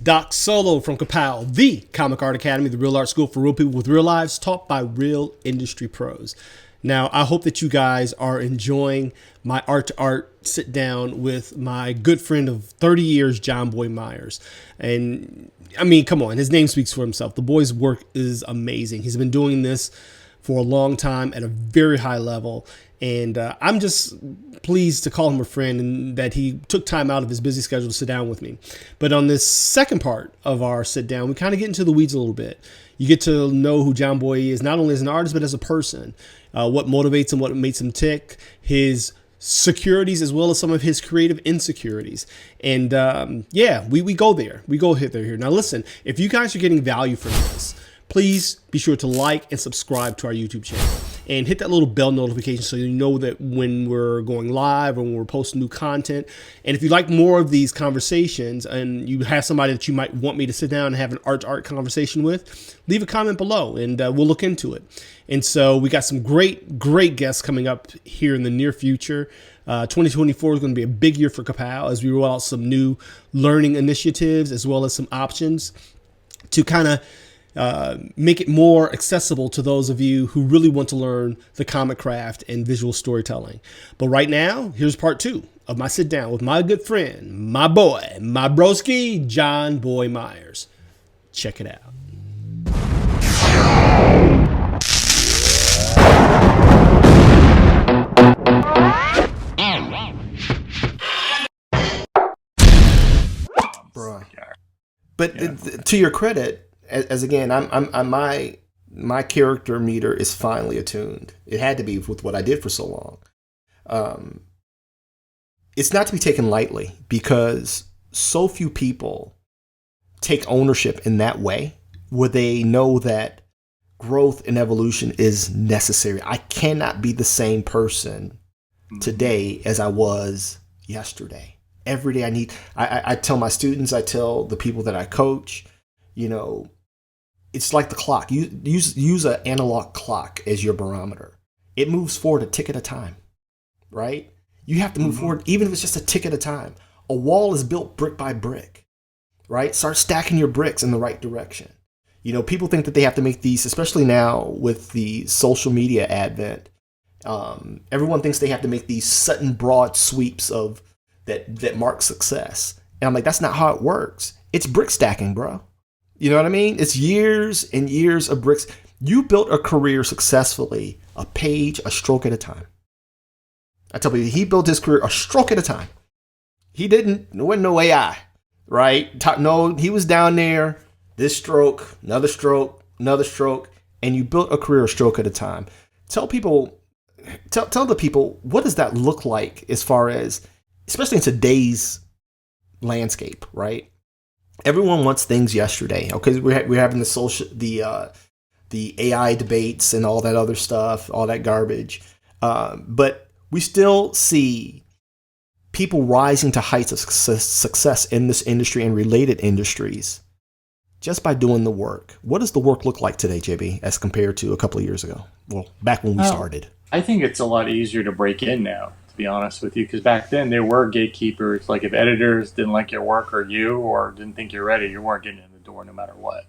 Doc Solo from Ka-Pow, the comic art academy, the real art school for real people with real lives, taught by real industry pros. Now, I hope that you guys are enjoying my Art2Art sit down with my good friend of 30 years, Jonboy Meyers. And I mean, come on, his name speaks for himself. The boy's work is amazing. He's been doing this for a long time at a very high level. And I'm just pleased to call him a friend and that he took time out of his busy schedule to sit down with me. But on this second part of our sit down, we kind of get into the weeds a little bit. You get to know who Jonboy is, not only as an artist, but as a person, what motivates him, what makes him tick, his securities, as well as some of his creative insecurities. And yeah, we go there. We go here. Now, listen, if you guys are getting value from this, please be sure to like and subscribe to our YouTube channel and hit that little bell notification so you know that when we're going live or when we're posting new content. And if you like more of these conversations and you have somebody that you might want me to sit down and have an art-to-art conversation with, leave a comment below and we'll look into it. And so we got some great guests coming up here in the near future. 2024 is going to be a big year for Ka-Pow as we roll out some new learning initiatives as well as some options to kind of make it more accessible to those of you who really want to learn the comic craft and visual storytelling. But right now, here's part 2 of my sit down with my good friend, my boy, my broski, Jonboy Meyers. Check it out. Bro. But to your credit, as again, I'm my character meter is finally attuned. It had to be with what I did for so long. It's not to be taken lightly because so few people take ownership in that way, where they know that growth and evolution is necessary. I cannot be the same person today as I was yesterday. Every day I tell my students, I tell the people that I coach, you know, it's like the clock. Use an analog clock as your barometer. It moves forward a tick at a time, right? You have to move forward, even if it's just a tick at a time. A wall is built brick by brick, right? Start stacking your bricks in the right direction. You know, people think that they have to make these, especially now with the social media advent. Everyone thinks they have to make these sudden broad sweeps of that mark success. And I'm like, that's not how it works. It's brick stacking, bro. You know what I mean? It's years and years of bricks. You built a career successfully, a page, a stroke at a time. I tell you, he built his career a stroke at a time. He didn't, there wasn't no AI, right? No, he was down there, this stroke, another stroke, and you built a career a stroke at a time. Tell people, tell the people, what does that look like as far as, especially in today's landscape, right? Everyone wants things yesterday. Okay, we're having the AI debates and all that other stuff, all that garbage. But we still see people rising to heights of success in this industry and related industries just by doing the work. What does the work look like today, JB, as compared to a couple of years ago? Well, back when we started. I think it's a lot easier to break in now, to be honest with you, because back then there were gatekeepers. Like if editors didn't like your work or didn't think you're ready, you weren't getting in the door no matter what.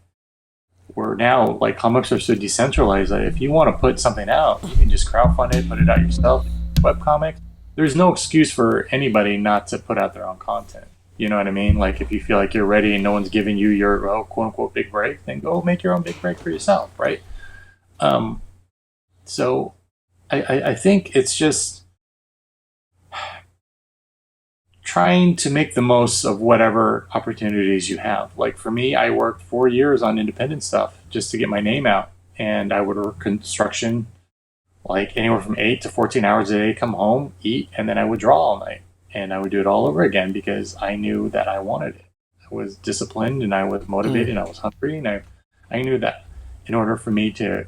Where now, like, comics are so decentralized that if you want to put something out, you can just crowdfund it, put it out yourself. Webcomics, there's no excuse for anybody not to put out their own content. You know what I mean? Like if you feel like you're ready and no one's giving you your quote unquote big break, then go make your own big break for yourself, right? So I think it's just trying to make the most of whatever opportunities you have. Like for me, I worked 4 years on independent stuff just to get my name out. And I would work construction like anywhere from 8 to 14 hours a day, come home, eat, and then I would draw all night. And I would do it all over again because I knew that I wanted it. I was disciplined and I was motivated and I was hungry. And I knew that in order for me to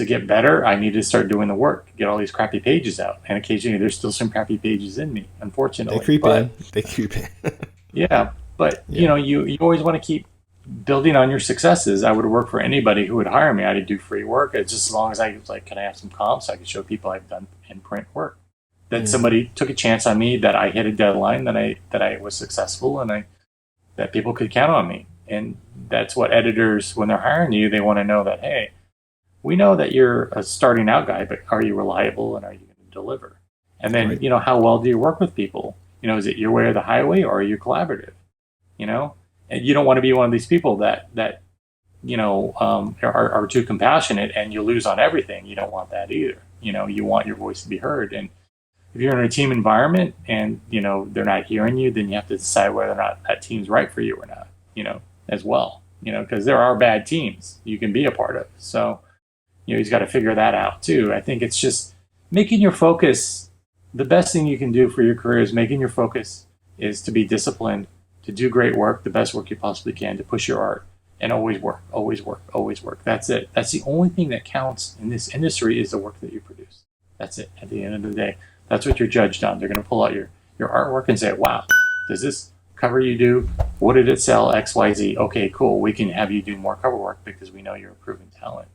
get better, I needed to start doing the work, get all these crappy pages out. And occasionally there's still some crappy pages in me, unfortunately. They creep in. Yeah. But, you know, you always want to keep building on your successes. I would work for anybody who would hire me. I'd do free work. It's just as long as I was like, can I have some comps? I could show people I've done in print work. That somebody took a chance on me, that I hit a deadline, that I was successful, and that people could count on me. And that's what editors, when they're hiring you, they want to know that, hey, we know that you're a starting out guy, but are you reliable and are you going to deliver? And then, Right. you know, how well do you work with people? You know, is it your way or the highway, or are you collaborative? You know, and you don't want to be one of these people that you know, are too compassionate and you lose on everything. You don't want that either. You know, you want your voice to be heard. And if you're in a team environment and, you know, they're not hearing you, then you have to decide whether or not that team's right for you or not, you know, as well, you know, because there are bad teams you can be a part of. So, you know, he's got to figure that out too. I think it's just making your focus. The best thing you can do for your career is making your focus is to be disciplined, to do great work, the best work you possibly can, to push your art, and always work, always work, always work. That's it. That's the only thing that counts in this industry is the work that you produce. That's it. At the end of the day, that's what you're judged on. They're going to pull out your artwork and say, wow, does this cover you do? What did it sell? X, Y, Z. Okay, cool. We can have you do more cover work because we know you're a proven talent.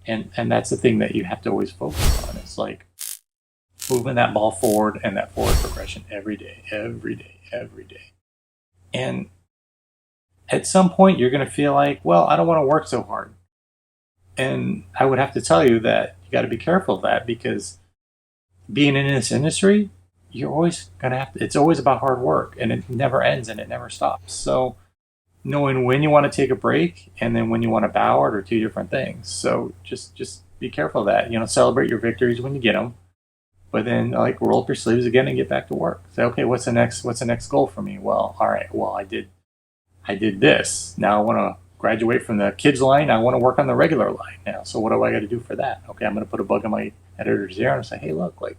And that's the thing that you have to always focus on. It's like moving that ball forward and that forward progression every day, every day, every day. And at some point, you're going to feel like, well, I don't want to work so hard. And I would have to tell you that you got to be careful of that, because being in this industry, you're always going to have to, it's always about hard work, and it never ends and it never stops. So knowing when you want to take a break and then when you want to bow out are two different things. So just be careful of that. You know, celebrate your victories when you get them, but then like roll up your sleeves again and get back to work. Say, okay, what's the next goal for me? Well, all right, well, I did this. Now I want to graduate from the kids line. I want to work on the regular line now. So what do I got to do for that? Okay, I'm going to put a bug in my editor's ear and say, hey, look, like,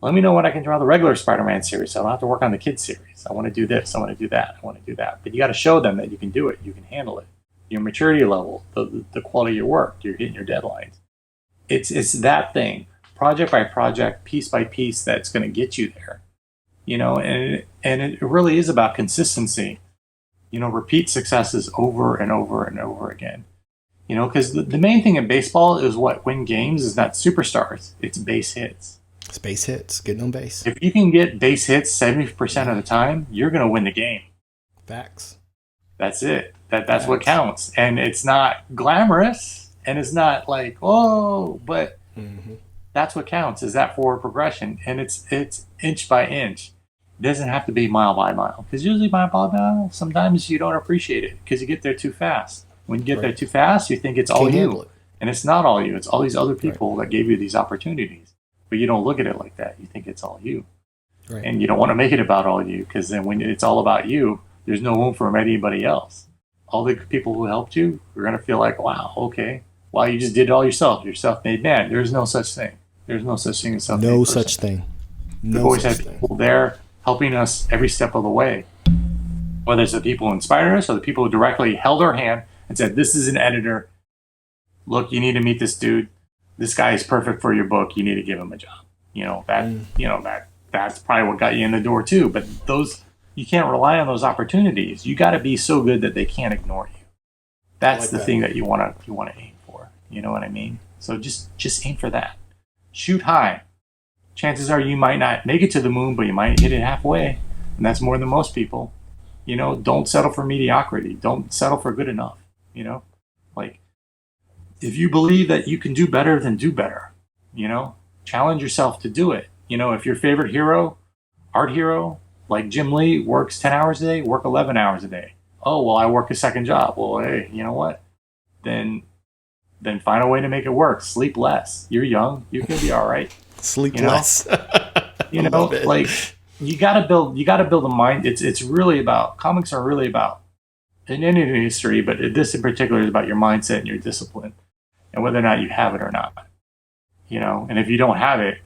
let me know when I can draw the regular Spider-Man series, so I don't have to work on the kids series. I want to do this. I want to do that. I want to do that. But you got to show them that you can do it. You can handle it. Your maturity level, the quality of your work, you're hitting your deadlines. It's that thing, project by project, piece by piece, that's going to get you there. You know, and it really is about consistency. You know, repeat successes over and over and over again. You know, because the main thing in baseball is what win games is not superstars. It's base hits. It's base hits, getting on base. If you can get base hits 70% of the time, you're going to win the game. Facts. That's it. That's what counts. And it's not glamorous, and it's not like, oh, but that's what counts, is that forward progression. And it's inch by inch. It doesn't have to be mile by mile, because usually mile by mile, sometimes you don't appreciate it because you get there too fast. When you get there too fast, you think it's all you. And it's not all you. It's all these other people that gave you these opportunities. But you don't look at it like that. You think it's all you. Right. And you don't want to make it about all you, because then when it's all about you, there's no room for anybody else. All the people who helped you are going to feel like, wow, okay, wow, you just did it all yourself. You're a self-made man. There's no such thing. There's no such thing as self-made person. No such thing. We've always had people there helping us every step of the way. Whether it's the people who inspired us or the people who directly held our hand and said, this is an editor. Look, you need to meet this dude. This guy is perfect for your book. You need to give him a job. You know, that's probably what got you in the door too. But you can't rely on those opportunities. You got to be so good that they can't ignore you. That's the thing that you want to aim for. You know what I mean? So just aim for that. Shoot high. Chances are you might not make it to the moon, but you might hit it halfway. And that's more than most people. You know, don't settle for mediocrity. Don't settle for good enough. You know, like, if you believe that you can do better, then do better. You know, challenge yourself to do it. You know, if your favorite hero, art hero, like Jim Lee, works 10 hours a day, work 11 hours a day. Oh, well, I work a second job. Well, hey, you know what? Then find a way to make it work. Sleep less. You're young. You can be all right. Sleep less. You know, like, you gotta build a mind. It's really about, comics are really about, in any industry, but this in particular is about your mindset and your discipline, and whether or not you have it or not. You know, and if you don't have it,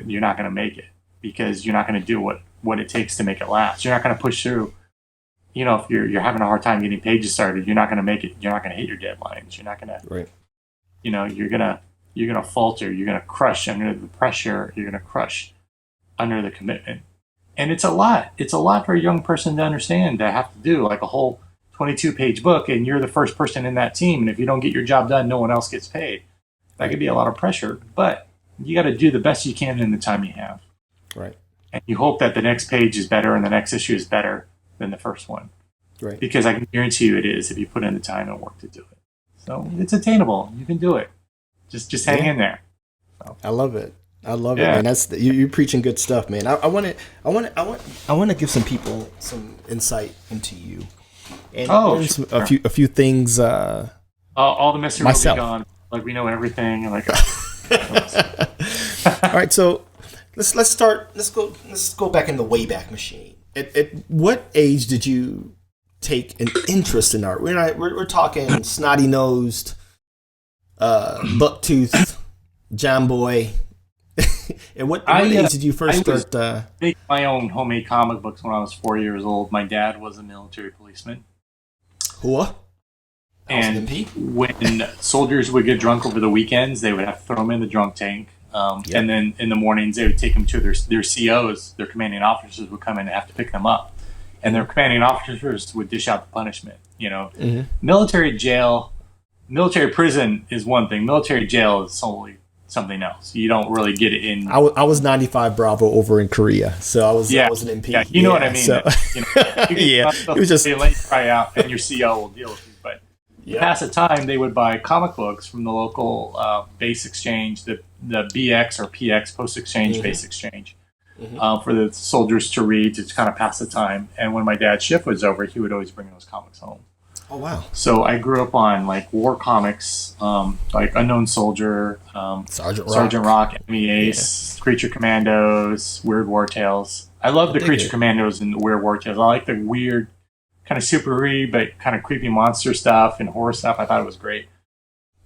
you're not going to make it, because you're not going to do what it takes to make it last. You're not going to push through. You know, if you're having a hard time getting pages started, you're not going to make it. You're not going to hit your deadlines. You're not going to. Right. You know, you're gonna falter. You're gonna crush under the pressure. You're gonna crush under the commitment. And it's a lot. It's a lot for a young person to understand, to have to do like a whole 22-page book, and you're the first person in that team. And if you don't get your job done, no one else gets paid. That could be a lot of pressure, but you got to do the best you can in the time you have. Right. And you hope that the next page is better and the next issue is better than the first one. Right. Because I can guarantee you it is if you put in the time and work to do it. So it's attainable. You can do it. Just hang in there. So. I love it. I love it, man. That's you're preaching good stuff, man. I want to give some people some insight into you, and a few things. All the mystery will be gone. Like we know everything. Like, all right. So let's start. Let's go back in the Wayback Machine. At what age did you take an interest in art? We're talking snotty nosed, bucktooth, Jonboy. And what age did you first start? Make my own homemade comic books when I was 4 years old. My dad was a military policeman. What? And when soldiers would get drunk over the weekends, they would have to throw them in the drunk tank. And then in the mornings, they would take them to their COs. Their commanding officers would come in and have to pick them up. And their commanding officers would dish out the punishment. You know, military jail, military prison is one thing. Military jail is solely something else. You don't really get it in. I was 95 Bravo over in Korea, so I was an MP. Yeah, you know what I mean. So. It was just let you cry out, and your CO will deal with you. But to pass the time, they would buy comic books from the local base exchange, the BX or PX post exchange base exchange, for the soldiers to read to kind of pass the time. And when my dad's shift was over, he would always bring those comics home. Oh wow! So I grew up on like war comics, like Unknown Soldier, Sergeant Rock, Enemy Ace, Creature Commandos, Weird War Tales. I love the Creature Commandos and the Weird War Tales. I like the weird, kind of super-y but kind of creepy monster stuff and horror stuff. I thought it was great.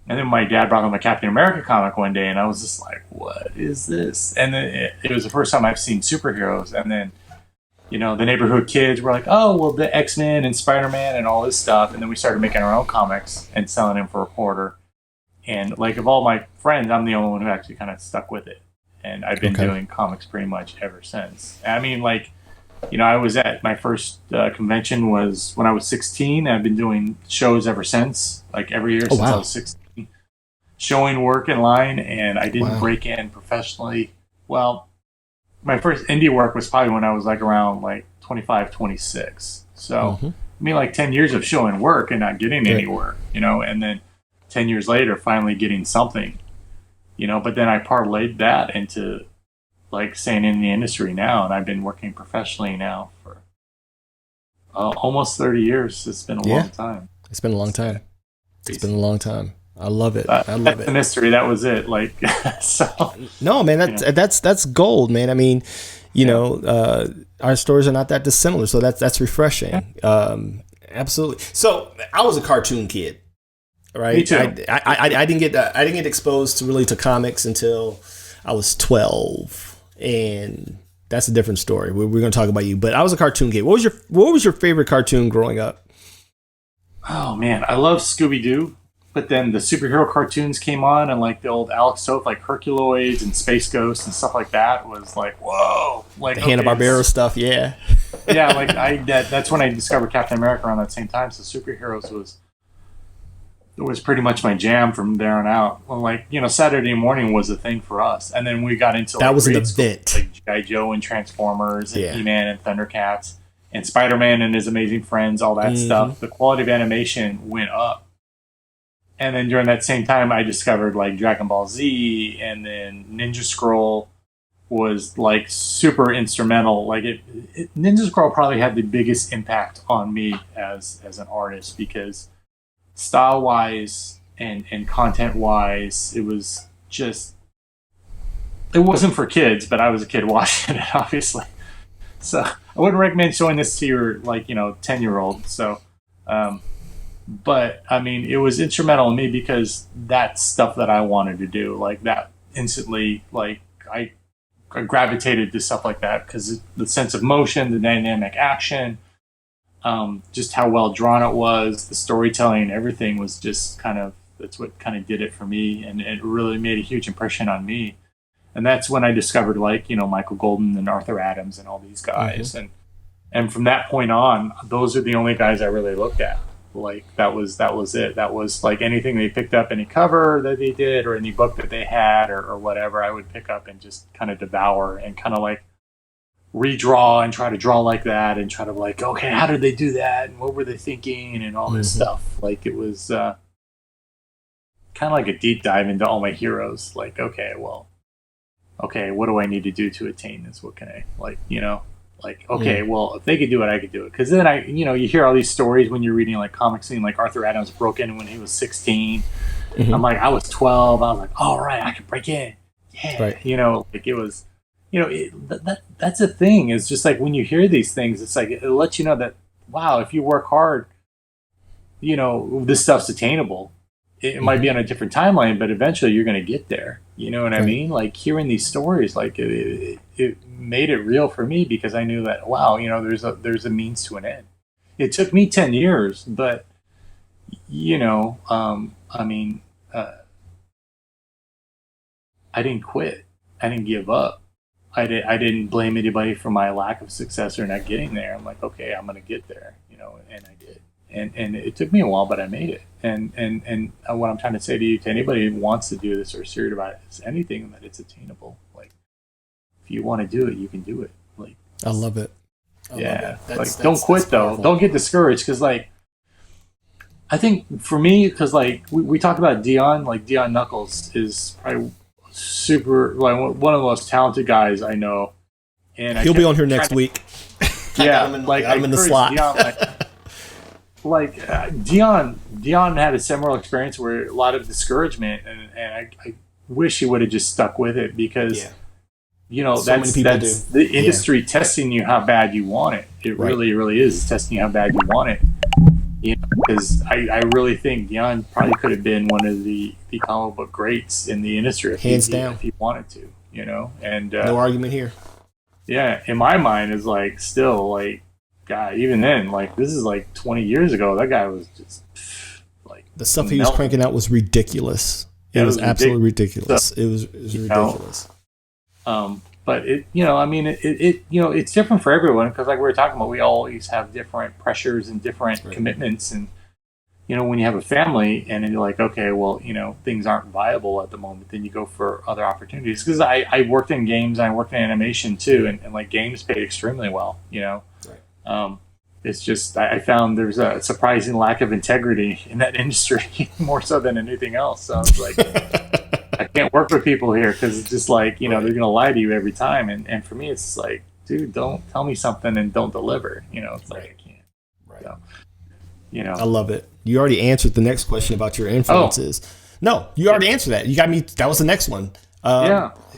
And then my dad brought home a Captain America comic one day, and I was just like, "What is this?" And then it was the first time I've seen superheroes, and then. You know, the neighborhood kids were like, oh, well, the X-Men and Spider-Man and all this stuff. And then we started making our own comics and selling them for a quarter. And, like, of all my friends, I'm the only one who actually kind of stuck with it. And I've been doing comics pretty much ever since. I mean, like, you know, I was at my first convention was when I was 16. I've been doing shows ever since, like, every year since I was 16. Showing work in line, and I didn't break in professionally. Well... My first indie work was probably when I was like around like 25, 26. So, I mean, like 10 years of showing work and not getting any work, you know, and then 10 years later, finally getting something, you know, but then I parlayed that into like staying in the industry now. And I've been working professionally now for almost 30 years. It's been a long time. It's been a long time. It's been a long time. I love it. I love that's it. The mystery. That was it. Like, so. No, man, that's gold, man. I mean, you know, our stories are not that dissimilar, so that's refreshing. Absolutely. So I was a cartoon kid, right? Me too. I didn't get exposed to comics until I was 12, and that's a different story. We're going to talk about you, but I was a cartoon kid. What was your favorite cartoon growing up? Oh man, I love Scooby-Doo. But then the superhero cartoons came on, and like the old Alex Toth, like Herculoids and Space Ghost and stuff like that was like, whoa, like the Hanna-Barbera stuff, yeah. Yeah, like that's when I discovered Captain America around that same time. So superheroes was pretty much my jam from there on out. Well, like, you know, Saturday morning was a thing for us, and then we got into that was an event, like G.I. Joe and Transformers and He-Man and Thundercats and Spider-Man and His Amazing Friends, all that stuff. The quality of animation went up. And then during that same time, I discovered like Dragon Ball Z, and then Ninja Scroll was like super instrumental. Like Ninja Scroll probably had the biggest impact on me as an artist, because style wise and content wise, it was just, it wasn't for kids, but I was a kid watching it, obviously. So I wouldn't recommend showing this to your 10-year-old. So, but I mean, it was instrumental in me because that's stuff that I wanted to do. Like that instantly, like I gravitated to stuff like that because the sense of motion, the dynamic action, just how well drawn it was, the storytelling, everything was just that's what kind of did it for me. And it really made a huge impression on me. And that's when I discovered Michael Golden and Arthur Adams and all these guys. Mm-hmm. And from that point on, those are the only guys I really looked at. Like that was it. That was like anything they picked up, any cover that they did or any book that they had or whatever, I would pick up and just kind of devour and kind of like redraw and try to draw like that and try to like, okay, how did they do that? And what were they thinking? And all this stuff. Like it was kind of like a deep dive into all my heroes. Like, okay, what do I need to do to attain this? What can I like, okay, well, if they could do it, I could do it. Because then you hear all these stories when you're reading like comics, scene, like Arthur Adams broke in when he was 16. I'm like, I was 12. I was like, all right, I can break in. Yeah. Right. Like it was, that's a thing. It's just like when you hear these things, it's like, it lets you know that, wow, if you work hard, this stuff's attainable. It might be on a different timeline, but eventually you're going to get there. You know what I mean? Like hearing these stories, like it made it real for me because I knew that, wow, there's a means to an end. It took me 10 years, but I didn't quit. I didn't give up. I didn't blame anybody for my lack of success or not getting there. I'm like, okay, I'm going to get there, and I did. And it took me a while, but I made it. And what I'm trying to say to anybody who wants to do this or is serious about it is anything that it's attainable. Like, if you want to do it, you can do it. Like, I love it. Don't quit though. Don't get discouraged because like, I think for me, because like we talked about Dion, like Dion Knuckles is probably super like one of the most talented guys I know, and he'll be on here next week. Yeah, I'm in the slot. Dion, Dion had a similar experience where a lot of discouragement, and I wish he would have just stuck with it because that's the industry testing you how bad you want it. It really, really is testing you how bad you want it. Because I really think Dion probably could have been one of the comic book greats in the industry if he wanted to, and no argument here. Yeah, in my mind is like still like, God, even then, like this is like 20 years ago. That guy was just like the stuff he was cranking out was ridiculous. It was absolutely ridiculous. It was ridiculous. But it's different for everyone because like we were talking about, we always have different pressures and different commitments. And, when you have a family and then you're like, okay, well, things aren't viable at the moment, then you go for other opportunities. Because I worked in games and I worked in animation too. And like games paid extremely well, It's just, I found there's a surprising lack of integrity in that industry more so than anything else. So it's like, I can't work with people here because it's just like, they're going to lie to you every time. And for me, it's like, dude, don't tell me something and don't deliver. It's like, I can't. Right. So, I love it. You already answered the next question about your influences. No, you already answered that. You got me. That was the next one.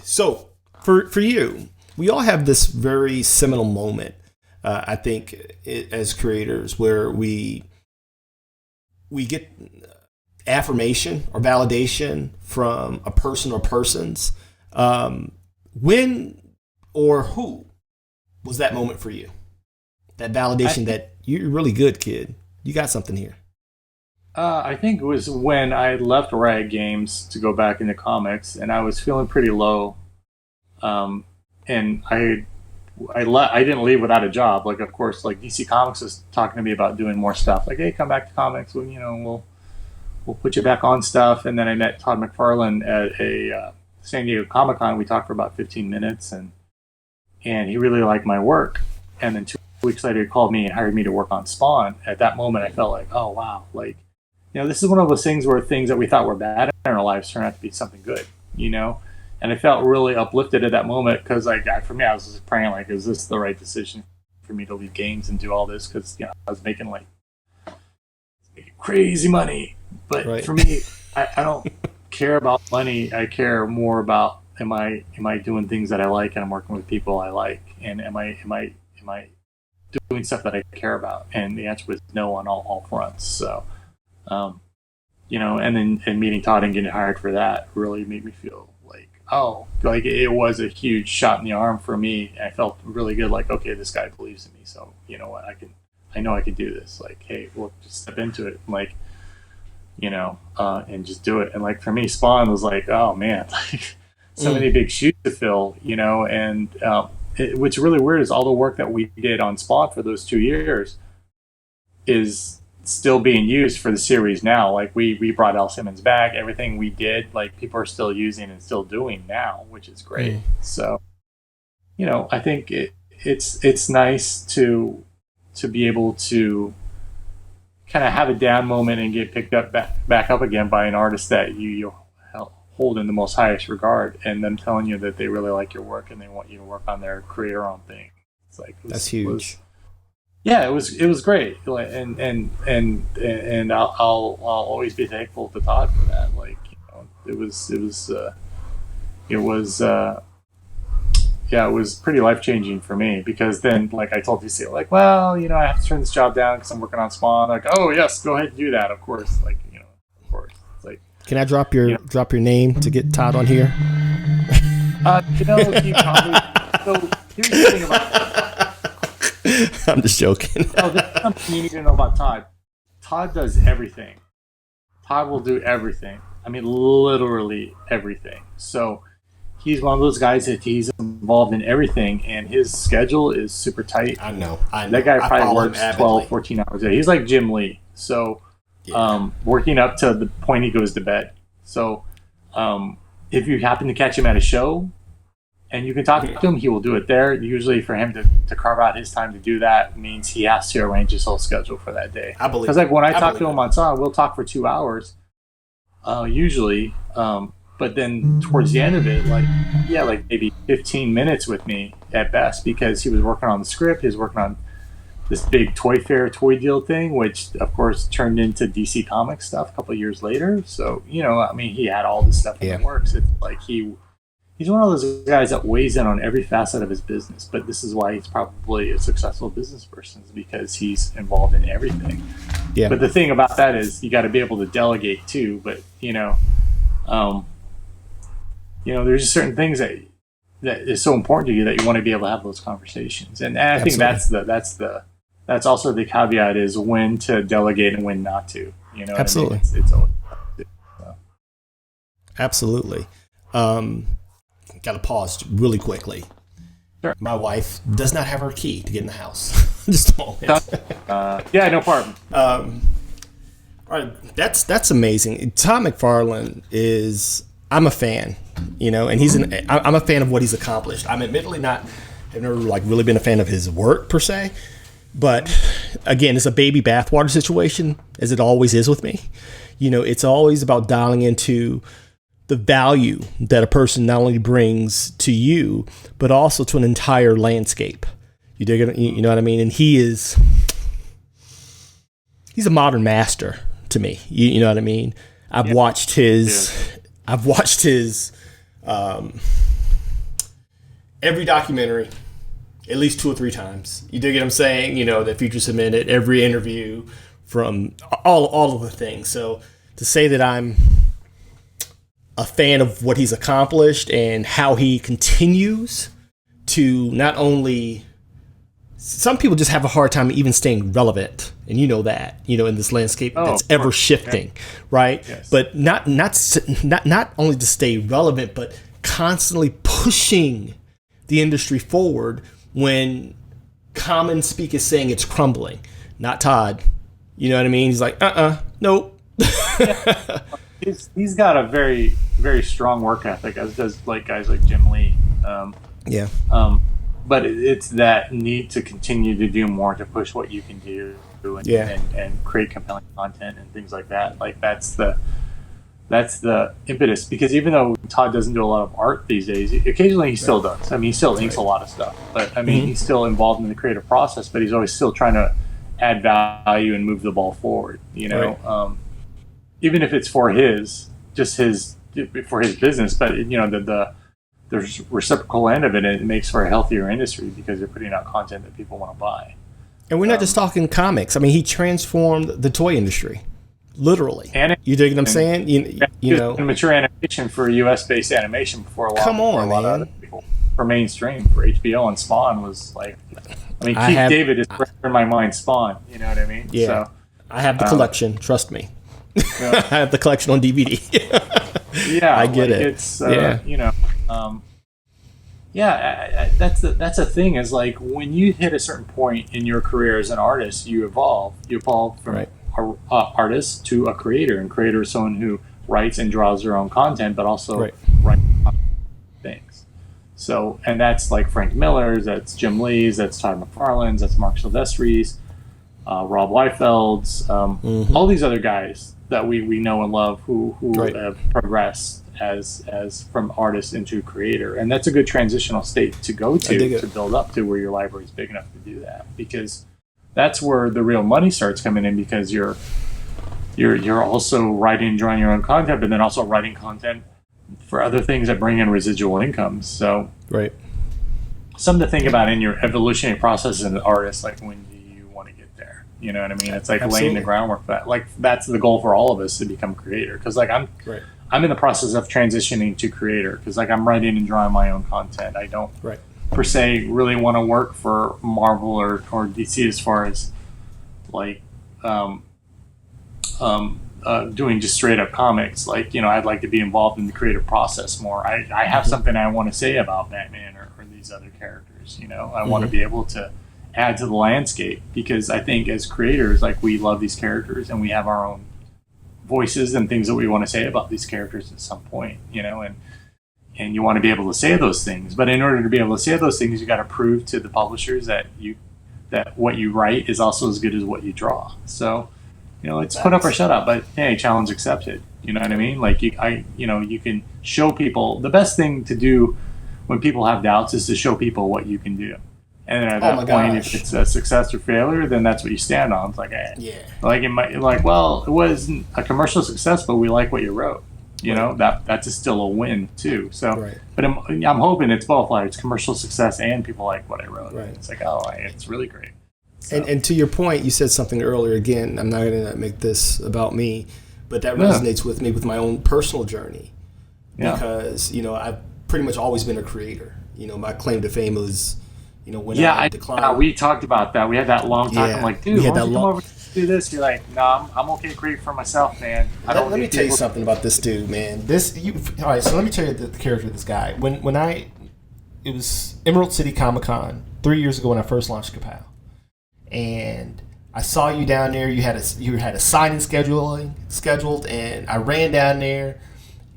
So for you, we all have this very seminal moment, I think, as creators where we get affirmation or validation from a person or persons. When or who was that moment for you? That validation that you're really good, kid. You got something here. I think it was when I left Riot Games to go back into comics, and I was feeling pretty low. And I didn't leave without a job. Like, of course, like DC Comics was talking to me about doing more stuff. Like, hey, come back to comics. We'll put you back on stuff. And then I met Todd McFarlane at a San Diego Comic-Con. We talked for about 15 minutes, and he really liked my work. And then 2 weeks later, he called me and hired me to work on Spawn. At that moment, I felt like, oh, wow. Like, this is one of those things where things that we thought were bad in our lives turn out to be something good, And I felt really uplifted at that moment because, for me, I was just praying, like, is this the right decision for me to leave games and do all this? Because, I was making, crazy money. But for me, I don't care about money. I care more about am I doing things that I like and I'm working with people I like, and am I doing stuff that I care about? And the answer was no on all fronts. So, and meeting Todd and getting hired for that really made me feel like it was a huge shot in the arm for me. I felt really good. Like, okay, this guy believes in me. So you know what, I know I can do this. Like, hey, we'll just step into it. Like, and just do it. And like for me, Spawn was like, oh man, like so many big shoes to fill, and what's really weird is all the work that we did on Spawn for those 2 years is still being used for the series now. Like we brought Al Simmons back. Everything we did, like people are still using and still doing now, which is great. So, I think it's nice to be able to kind of have a down moment and get picked up back up again by an artist that you hold in the most highest regard, and them telling you that they really like your work and they want you to work on their career own thing. It's like that's huge. It was great, and I'll always be thankful to Todd for that. Like, it was pretty life changing for me, because then, like I told DC, like, well, I have to turn this job down because I'm working on Spawn. Like, oh yes, go ahead and do that, of course. Like, of course. It's like, can I drop your name to get Todd on here? He probably. So here's the thing about. I'm just joking. No, this is something you need to know about Todd. Todd does everything. Todd will do everything. I mean, literally everything. So he's one of those guys that he's involved in everything, and his schedule is super tight. I know. That guy probably works 12, 14 hours a day. He's like Jim Lee. So working up to the point he goes to bed. So if you happen to catch him at a show and you can talk to him, he will do it there. Usually for him to carve out his time to do that means he has to arrange his whole schedule for that day. I believe. Because like when I talk to him on song, we'll talk for 2 hours usually. But then towards the end of it, like maybe 15 minutes with me at best, because he was working on the script. He was working on this big toy fair toy deal thing, which of course turned into DC Comics stuff a couple of years later. So, he had all this stuff in the works. It's like he's one of those guys that weighs in on every facet of his business, but this is why he's probably a successful business person, is because he's involved in everything. Yeah. But the thing about that is you got to be able to delegate too, but there's just certain things that is so important to you that you want to be able to have those conversations. And I think that's also the caveat, is when to delegate and when not to. Absolutely. I mean? It's always so. Absolutely. Got to pause really quickly. Sure. My wife does not have her key to get in the house. Just a moment. No problem. All right, that's amazing. Todd McFarlane is. I'm a fan, and I'm a fan of what he's accomplished. I'm admittedly I've never really been a fan of his work per se, but again, it's a baby bathwater situation, as it always is with me. It's always about dialing into the value that a person not only brings to you, but also to an entire landscape. You dig it? You know what I mean? And he's a modern master to me. You know what I mean? I've watched his every documentary at least 2 or 3 times. You dig what I'm saying? That feature submitted, every interview, from all of the things. So to say that I'm a fan of what he's accomplished and how he continues to not only, some people just have a hard time even staying relevant, and that, in this landscape that's ever shifting, right? Yes. But not only to stay relevant, but constantly pushing the industry forward when common speak is saying it's crumbling. Not Todd. You know what I mean? He's like, nope. He's got a very, very strong work ethic, as does guys like Jim Lee. But it's that need to continue to do more, to push what you can do, and create compelling content and things like that. Like that's the impetus. Because even though Todd doesn't do a lot of art these days, occasionally he still does. I mean, he still inks a lot of stuff, but I mean, he's still involved in the creative process. But he's always still trying to add value and move the ball forward. Even if it's for his business, but the reciprocal end of it, it makes for a healthier industry because they're putting out content that people want to buy. And we're not just talking comics. I mean, he transformed the toy industry, literally. You dig what I'm saying? Mature animation for U.S.-based animation for a lot of other people. For mainstream, for HBO and Spawn was like, Keith David is in my mind. Spawn, you know what I mean? Yeah. So, I have the collection. Trust me. I have the collection on DVD. I get it. It's that's a thing. Is like when you hit a certain point in your career as an artist, you evolve. You evolve from an artist to a creator, and creator is someone who writes and draws their own content, but also writes things. So, and that's like Frank Miller's, that's Jim Lee's, that's Todd McFarlane's, that's Mark Silvestri's, Rob Liefeld's, all these other guys that we know and love who have progressed as from artist into creator. And that's a good transitional state to go to build up to where your library is big enough to do that, because that's where the real money starts coming in, because you're also writing and drawing your own content, but then also writing content for other things that bring in residual incomes. So something to think about in your evolutionary process as an artist, like when do you want to get there? You know what I mean? It's like laying the groundwork for that. Like that's the goal for all of us, to become creator. Because like I'm in the process of transitioning to creator, because like I'm writing and drawing my own content. I don't per se really want to work for Marvel or DC as far as like doing just straight up comics. Like, you know, I'd like to be involved in the creative process more. I have something I want to say about Batman or these other characters. You know, I want to be able to add to the landscape, because I think as creators, like, we love these characters and we have our own voices and things that we want to say about these characters at some point, you know, and you want to be able to say those things. But in order to be able to say those things, you got to prove to the publishers that what you write is also as good as what you draw. So, you know, let's put up or shut up, but hey, challenge accepted. You know what I mean? Like, you can show people. The best thing to do when people have doubts is to show people what you can do. And then at that point, if it's a success or failure, then that's what you stand on. It's like, like it might, like, well, it wasn't a commercial success, but we like what you wrote. You know, that's still a win too. So, but I'm hoping it's both. Like, it's commercial success and people like what I wrote. Right. It's like, it's really great. So. And to your point, you said something earlier. Again, I'm not going to make this about me, but that resonates with me with my own personal journey. Because, you know, I've pretty much always been a creator. You know, my claim to fame was, you know, when I declined. We talked about that. We had that long talk. I'm like, dude, why don't you come over to do this? You're like, no, I'm okay creating for myself, man. Let me tell you something about this dude, man. All right, so let me tell you the character of this guy. It was Emerald City Comic Con 3 years ago when I first launched Ka-Pow. And I saw you down there. You had a signing scheduled, and I ran down there,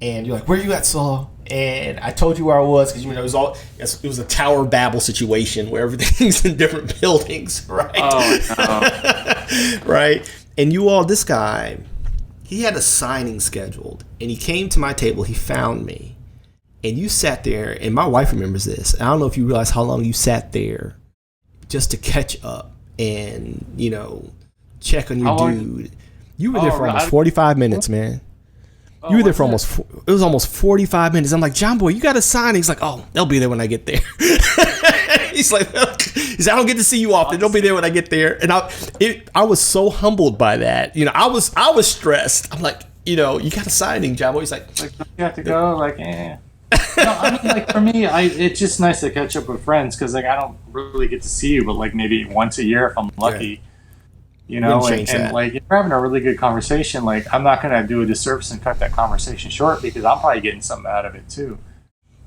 and you're like, "Where you at, Solo?" And I told you where I was, because, you know, it was a Tower Babel situation where everything's in different buildings, right? Oh, no. Right. And this guy, he had a signing scheduled, and he came to my table. He found me, and you sat there, and my wife remembers this. I don't know if you realize how long you sat there just to catch up and, you know, check on your dude. You were there for almost 45 minutes, man. You were there for almost 45 minutes. I'm like, Jonboy, you got to sign. He's like, oh, they'll be there when I get there. He's like, I don't get to see you often. They'll be there when I get there. And I was so humbled by that. You know, I was stressed. I'm like, you know, you got a signing, Jonboy. He's like, you have to go. Like, No, I mean, like, for me, it's just nice to catch up with friends, because, like, I don't really get to see you, but, like, maybe once a year if I'm lucky. You know, and like, if we're having a really good conversation, like, I'm not going to do a disservice and cut that conversation short, because I'm probably getting something out of it too.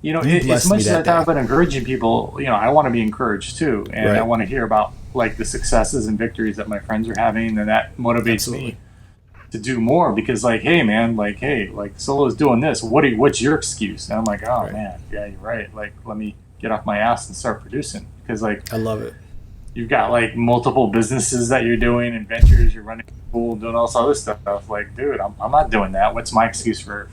You know, as much as I talk about encouraging people, you know, I want to be encouraged too. And I want to hear about, like, the successes and victories that my friends are having, and that motivates me to do more, because, like, hey, man, like, Solo's doing this. What's your excuse? And I'm like, oh, man, yeah, you're right. Like, let me get off my ass and start producing, because, like, I love it. You've got, like, multiple businesses that you're doing, and ventures, you're running a school, doing all this other stuff. Like, dude, I'm not doing that. What's my excuse for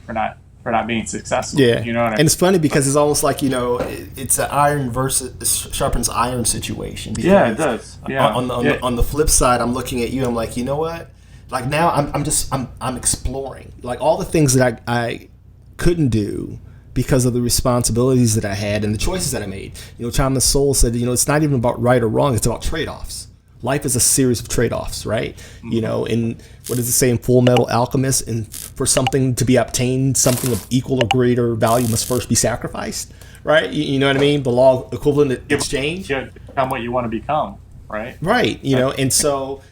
not being successful? Yeah, you know what I mean? And it's funny, because it's almost like, you know, it's an iron versus sharpens iron situation. Yeah, it does. Yeah. On the flip side, I'm looking at you. I'm like, you know what? Like, now I'm exploring, like, all the things that I couldn't do because of the responsibilities that I had and the choices that I made. You know, Thomas Sowell said, you know, it's not even about right or wrong. It's about trade-offs. Life is a series of trade-offs, right? Mm-hmm. You know, and what does it say in Full Metal Alchemist? And for something to be obtained, something of equal or greater value must first be sacrificed, right? You know what I mean? The law of equivalent exchange. Yeah, become what you want to become, right? Right. You know, and so,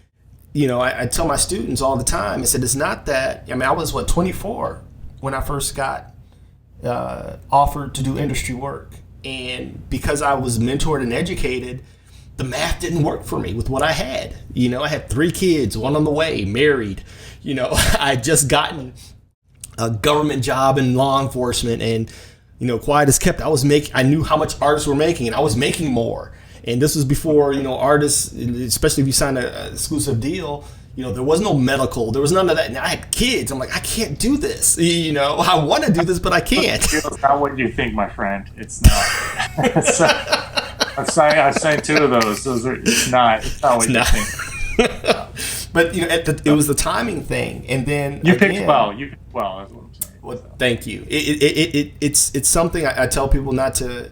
you know, I tell my students all the time, I said, it's not that, I mean, I was, 24 when I first got offered to do industry work. And because I was mentored and educated, the math didn't work for me with what I had. You know, I had 3 kids, one on the way, married. You know, I had just gotten a government job in law enforcement, and quiet as kept. I knew how much artists were making, and I was making more. And this was before, artists, especially if you sign an exclusive deal, there was no medical, there was none of that. And I had kids. I'm like, I can't do this. I want to do this, but I can't. It's not what you think, my friend. It's not. I've signed 2 of those. It's not what you think. But it was the timing thing, and then you picked well. You picked well. That's what I'm saying. Well, thank you. It's something I tell people not to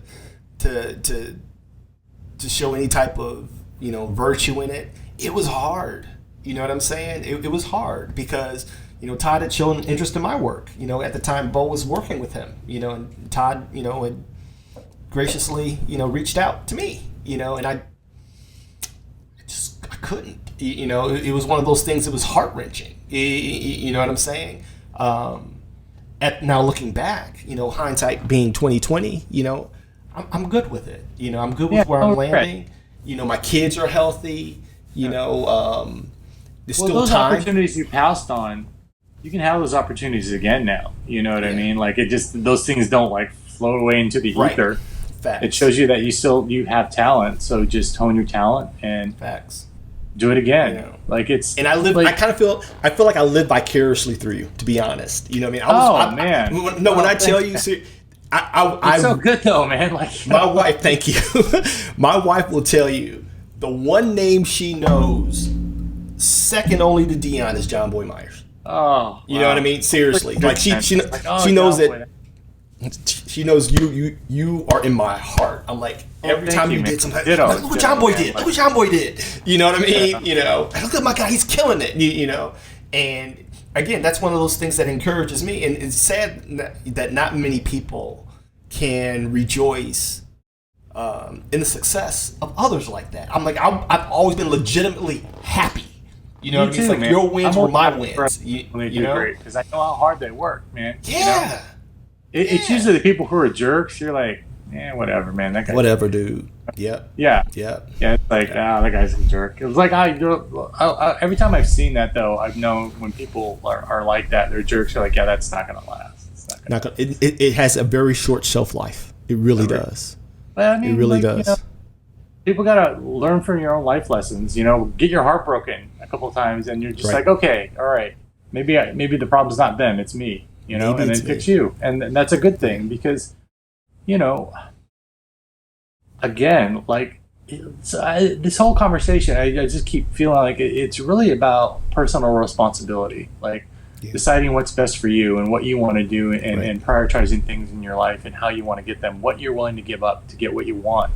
show any type of virtue in it. It was hard. You know what I'm saying? It was hard because Todd had shown interest in my work. At the time, Bo was working with him. And Todd had graciously reached out to me. And I couldn't. It was one of those things that was heart wrenching. You know what I'm saying? Now looking back, hindsight being 2020, I'm good with it. I'm good with where I'm landing. My kids are healthy. There's still those time. Opportunities you passed on, you can have those opportunities again now. You know what I mean? Like those things don't float away into the ether. Facts. It shows you that you have talent. So just hone your talent and facts. Do it again. And I feel like I live vicariously through you, to be honest. You know what I mean? Man. When I tell you, it's so good though, man. My wife, thank you. My wife will tell you the one name she knows, second only to Dion, is Jonboy Myers. Oh, you know what I mean? Seriously, she knows that. She knows you are in my heart. I'm like, every time you did something, look what Jonboy did. Look what Jonboy did. You know what I mean? Look at my guy, he's killing it. And again, that's one of those things that encourages me. And it's sad that not many people can rejoice in the success of others like that. I'm like, I've always been legitimately happy. You know what I mean? It's like, man, your wins were my wins. You know, great because I know how hard they work, man. Yeah. It's usually the people who are jerks. You're like, whatever, man. That guy. Whatever, dude. Yep. Yeah. Yep. Yeah. It's like, that guy's a jerk. It was like, every time I've seen that though, I've known when people are like that, they're jerks. You're like, yeah, that's not gonna last. It's not gonna. It has a very short shelf life. It really does. But, I mean, it really does. People gotta learn from your own life lessons. Get your heart broken a couple times, and you're just like, okay, all right, maybe the problem's not them, it's me. And then fix you, and that's a good thing because, again, this whole conversation, I just keep feeling like it's really about personal responsibility, deciding what's best for you and what you want to do, and prioritizing things in your life and how you want to get them, what you're willing to give up to get what you want,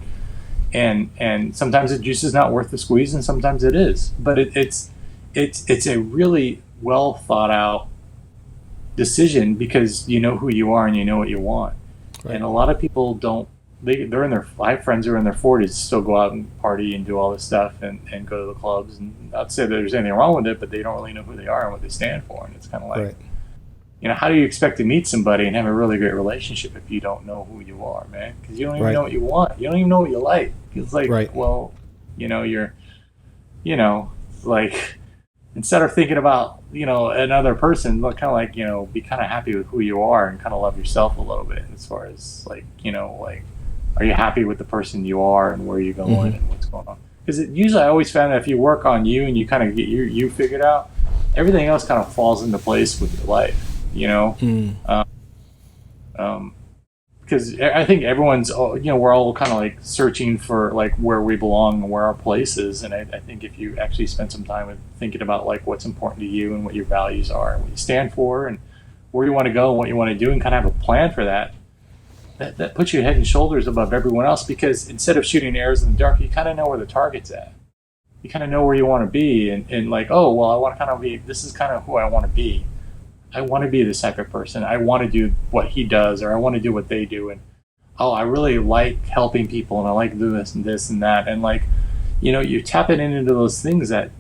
and sometimes the juice is not worth the squeeze, and sometimes it is, but it's a really well thought out decision because you know who you are and you know what you want. And a lot of people don't. I have friends who are in their 40s still go out and party and do all this stuff and go to the clubs, and not to say that there's anything wrong with it, but they don't really know who they are and what they stand for. And it's kind of like, how do you expect to meet somebody and have a really great relationship if you don't know who you are, man? Because you don't even know what you want. You don't even know what you like. It's like, well, you're, instead of thinking about, another person, kind of like, be kind of happy with who you are and kind of love yourself a little bit as far as are you happy with the person you are and where you're going and what's going on? Because usually I always found that if you work on you and you kind of get you figured out, everything else kind of falls into place with your life, because I think everyone's, we're all kind of searching for where we belong and where our place is. And I think if you actually spend some time with thinking about what's important to you and what your values are and what you stand for and where you want to go and what you want to do and kind of have a plan for that, that puts you head and shoulders above everyone else, because instead of shooting arrows in the dark, you kind of know where the target's at. You kind of know where you want to be and I want to kind of be, this is kind of who I want to be. I want to be this type of person. I want to do what he does, or I want to do what they do. And, I really like helping people, and I like doing this and that. And you're tapping into those things that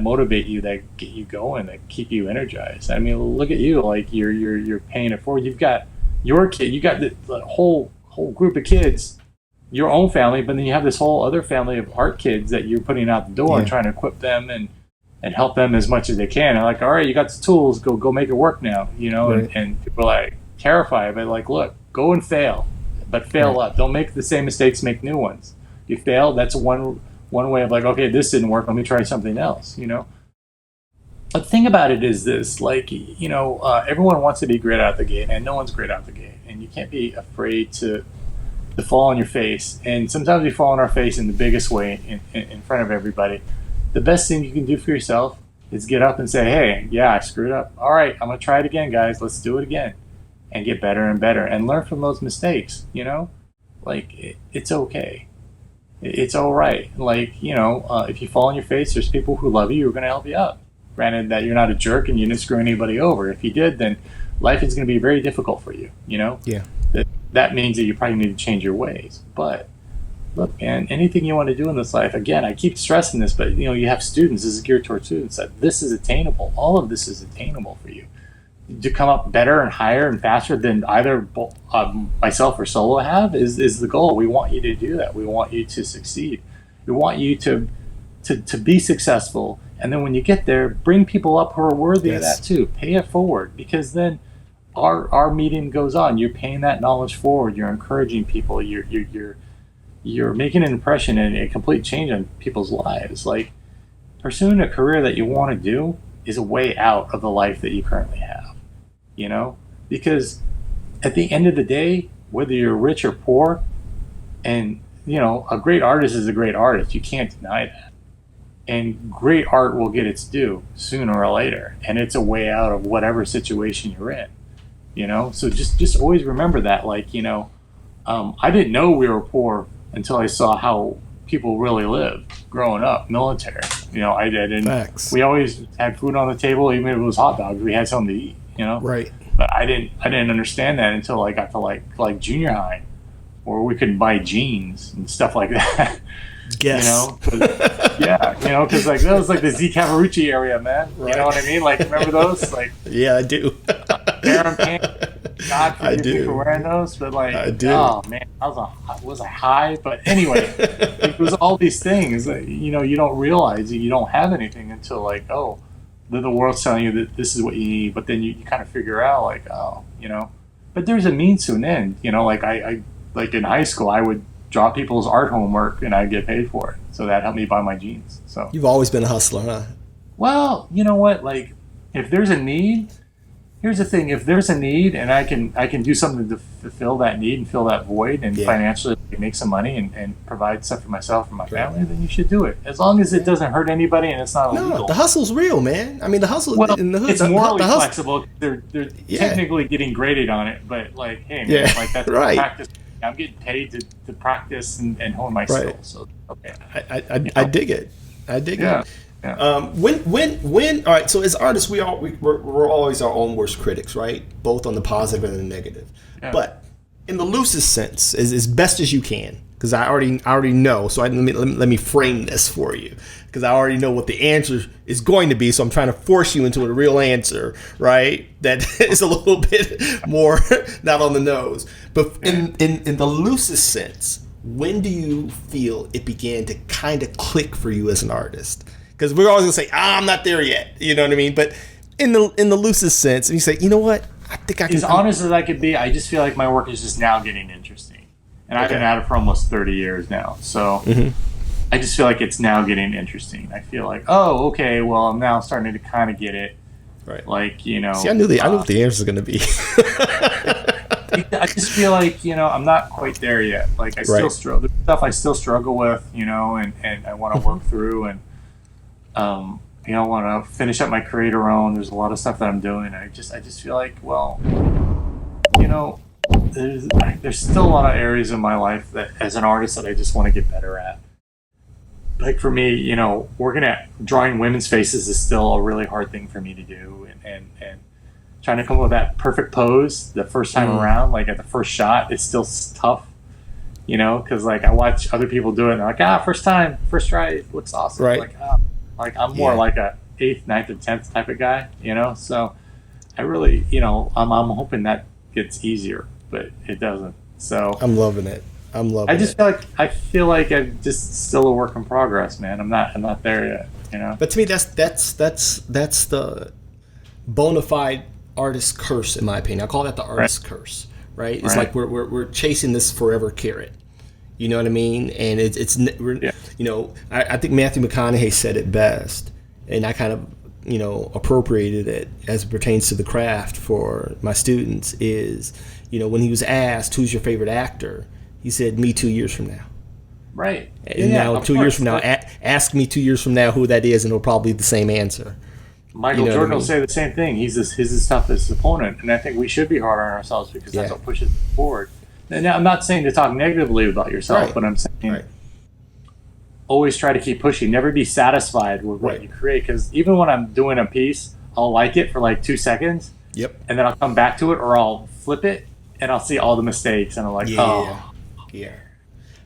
motivate you, that get you going, that keep you energized. I mean, look at you, you're paying it forward. You've got your kid, you got the whole group of kids, your own family, but then you have this whole other family of art kids that you're putting out the door and trying to equip them and help them as much as they can. And all right, you got the tools, go make it work now, and people are like, terrified, but like, look, go and fail, but fail up. Don't make the same mistakes, make new ones. You fail, that's one way of like, okay, this didn't work, let me try something else, you know? The thing about it is this, like, you know, everyone wants to be great out the gate, and no one's great out the gate. And you can't be afraid to fall on your face. And sometimes we fall on our face in the biggest way in front of everybody. The best thing you can do for yourself is get up and say, hey, yeah, I screwed up. All right, I'm going to try it again, guys. Let's do it again. And get better and better and learn from those mistakes, you know? Like, it's okay. It's all right. Like, you know, if you fall on your face, there's people who love you who are going to help you up. Granted that you're not a jerk and you didn't screw anybody over. If you did, then life is going to be very difficult for you, you know? Yeah. That means that you probably need to change your ways. But look, man, anything you want to do in this life, again, I keep stressing this, but, you know, you have students, this is geared towards students, that this is attainable. All of this is attainable for you. To come up better and higher and faster than either myself or Solo have is the goal. We want you to do that. We want you to succeed. We want you to be successful. And then when you get there, bring people up who are worthy of that too. Pay it forward, because then our medium goes on. You're paying that knowledge forward. You're encouraging people. You're making an impression and a complete change on people's lives. Like, pursuing a career that you want to do is a way out of the life that you currently have, you know? Because at the end of the day, whether you're rich or poor, and, you know, a great artist is a great artist. You can't deny that. And great art will get its due sooner or later. And it's a way out of whatever situation you're in, you know? So just always remember that. Like, you know, I didn't know we were poor until I saw how people really lived growing up, military. You know, I didn't. Facts. We always had food on the table, even if it was hot dogs. We had something to eat, you know? Right. But I didn't understand that until I got to like junior high, where we could buy jeans and stuff like that. Yes. You know, yeah, you know, because like that was like the Z Cavarucci area, man. Right. You know what I mean? Like, remember those? Like, yeah, I do. Baron pants. God forgive me for wearing those, but like, I do. Oh man, was I high? But anyway, it was all these things that, you know, you don't realize that you don't have anything until like, oh, the world's telling you that this is what you need, but then you kind of figure out like, oh, you know, but there's a means to an end. You know, like I like in high school, I would draw people's art homework and I'd get paid for it. So that helped me buy my jeans. So you've always been a hustler, huh? Well, you know what? Like, if there's a need, here's the thing: if there's a need and I can do something to fulfill that need and fill that void and financially make some money and provide stuff for myself and my family, then you should do it. As long as it doesn't hurt anybody and it's not illegal. No, the hustle's real, man. I mean, the hustle in the hood. It's morally flexible. They're technically getting graded on it, but like, hey, man, like that's practice. I'm getting paid to practice and hone my skills. So okay, I dig it. I dig it. Yeah. When all right. So as artists, we're always our own worst critics, right? Both on the positive and the negative. Yeah. But in the loosest sense, as best as you can, because I already know. So let me frame this for you, because I already know what the answer is going to be. So I'm trying to force you into a real answer, right? That is a little bit more not on the nose. But in the loosest sense, when do you feel it began to kind of click for you as an artist? Because we're always gonna say, I'm not there yet. You know what I mean? But in the loosest sense, and you say, you know what? I think I can. As honest as I could be, I just feel like my work is just now getting interesting. And I've been at it for almost 30 years now. So I just feel like it's now getting interesting. I feel like, oh, okay, well, I'm now starting to kind of get it. Right. Like, you know. See, I knew what the answer was going to be. I just feel like, you know, I'm not quite there yet. Like, I still struggle. There's stuff I still struggle with, you know, and I want to work through. And, you know, I want to finish up my creator own. There's a lot of stuff that I'm doing. I just feel like, well, you know, there's still a lot of areas in my life that, as an artist, that I just want to get better at. Like for me, you know, working at drawing women's faces is still a really hard thing for me to do, and trying to come up with that perfect pose the first time around, like at the first shot, is still tough, you know, because like I watch other people do it, and they're like, first time, first try, it looks awesome. Right. Like I'm more like a 8th, 9th, or 10th type of guy, you know. So I really, you know, I'm hoping that gets easier, but it doesn't. So I'm loving it. I feel like I'm just still a work in progress, man. I'm not there yet, you know. But to me, that's the bona fide artist curse, in my opinion. I call that the artist curse, right? It's Right. like we're chasing this forever carrot. You know what I mean? And I think Matthew McConaughey said it best, and I kind of, appropriated it as it pertains to the craft for my students is, when he was asked, who's your favorite actor? He said, me 2 years from now. Right. And now 2 years from now, ask me 2 years from now who that is, and it'll probably be the same answer. Michael Jordan will say the same thing. He's his toughest opponent, and I think we should be hard on ourselves because that's what pushes us forward. And now, I'm not saying to talk negatively about yourself, but I'm saying always try to keep pushing. Never be satisfied with what you create, because even when I'm doing a piece, I'll like it for like 2 seconds, and then I'll come back to it, or I'll flip it, and I'll see all the mistakes, and I'm like,